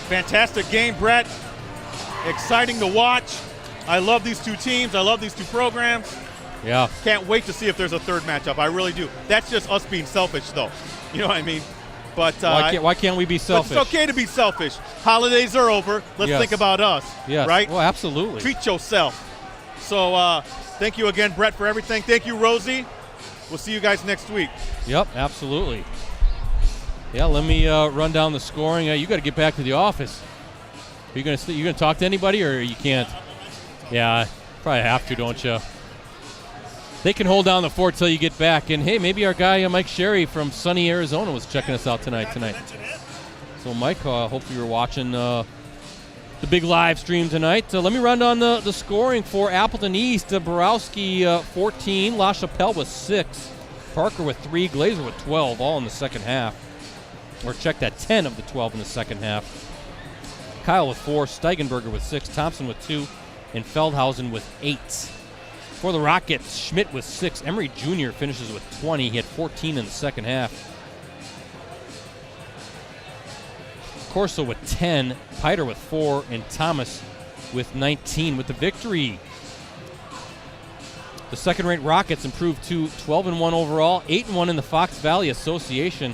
Fantastic game, Brett. Exciting to watch. I love these two teams. I love these two programs. Yeah. Can't wait to see if there's a third matchup. I really do. That's just us being selfish, though. You know what I mean? But why can't we be selfish? But it's okay to be selfish. Holidays are over. Let's think about us. Yes. Right? Well, absolutely. Treat yourself. So thank you again, Brett, for everything. Thank you, Rosie. We'll see you guys next week. Yep, absolutely. Yeah, let me run down the scoring. You got to get back to the office. Are you gonna talk to anybody, or you can't? Yeah, probably have to, don't you? They can hold down the fort till you get back. And hey, maybe our guy Mike Sherry from sunny Arizona was checking us out tonight. So Mike, hope you were watching the big live stream tonight. Let me run down the scoring for Appleton East. Borowski 14, La Chapelle with 6, Parker with 3, Glazer with 12, all in the second half. Or check that, 10 of the 12 in the second half. Kyle with 4, Steigenberger with 6, Thompson with 2, and Feldhausen with 8. For the Rockets, Schmidt with 6. Emery Jr. finishes with 20. He had 14 in the second half. Corso with 10. Piter with 4. And Thomas with 19 with the victory. The second-ranked Rockets improved to 12-1 overall, 8-1 in the Fox Valley Association,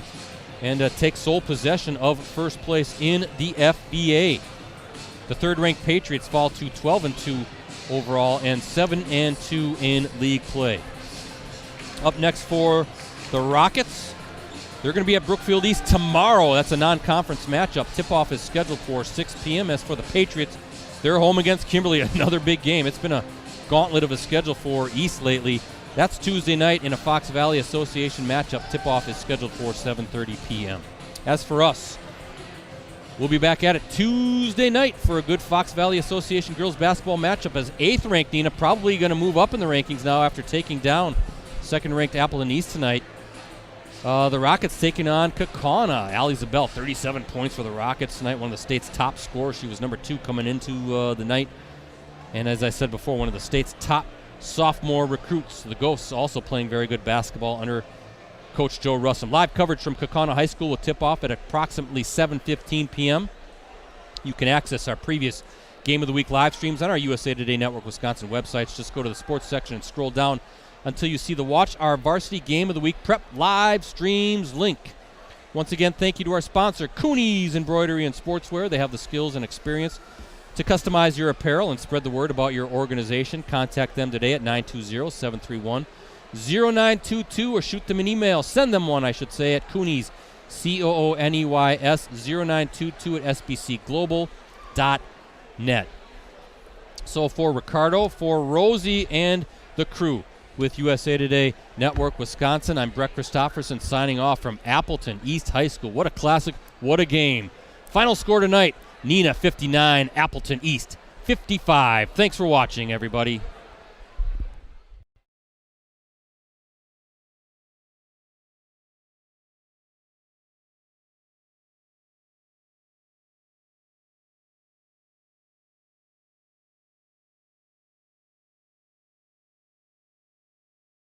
and take sole possession of first place in the FBA. The third-ranked Patriots fall to 12-2 overall and 7-2 in league play. Up next for the Rockets, they're going to be at Brookfield East tomorrow. That's a non-conference matchup. Tip-off is scheduled for 6 p.m. As for the Patriots, they're home against Kimberly, another big game. It's been a gauntlet of a schedule for East lately. That's Tuesday night in a Fox Valley Association matchup. Tip-off is scheduled for 7:30 p.m. As for us, we'll be back at it Tuesday night for a good Fox Valley Association girls basketball matchup as 8th-ranked Neenah probably going to move up in the rankings now after taking down 2nd-ranked Appleton East tonight. The Rockets taking on Kaukauna. Allie Zabel, 37 points for the Rockets tonight, one of the state's top scorers. She was number 2 coming into the night. And as I said before, one of the state's top sophomore recruits. The Ghosts also playing very good basketball under Coach Joe Russum. Live coverage from Kaukauna High School will tip off at approximately 7:15 p.m. You can access our previous Game of the Week live streams on our USA Today Network Wisconsin websites. Just go to the sports section and scroll down until you see the Watch Our Varsity Game of the Week Prep live streams link. Once again, thank you to our sponsor, Cooney's Embroidery and Sportswear. They have the skills and experience To customize your apparel and spread the word about your organization, contact them today at 920-731-0922 or shoot them an email. Send them one, I should say, at Coonies, COONEYS 0922 at sbcglobal.net. So for Ricardo, for Rosie, and the crew with USA Today Network Wisconsin, I'm Brett Christopherson signing off from Appleton East High School. What a classic, what a game. Final score tonight, Neenah 59, Appleton East 55. Thanks for watching, everybody.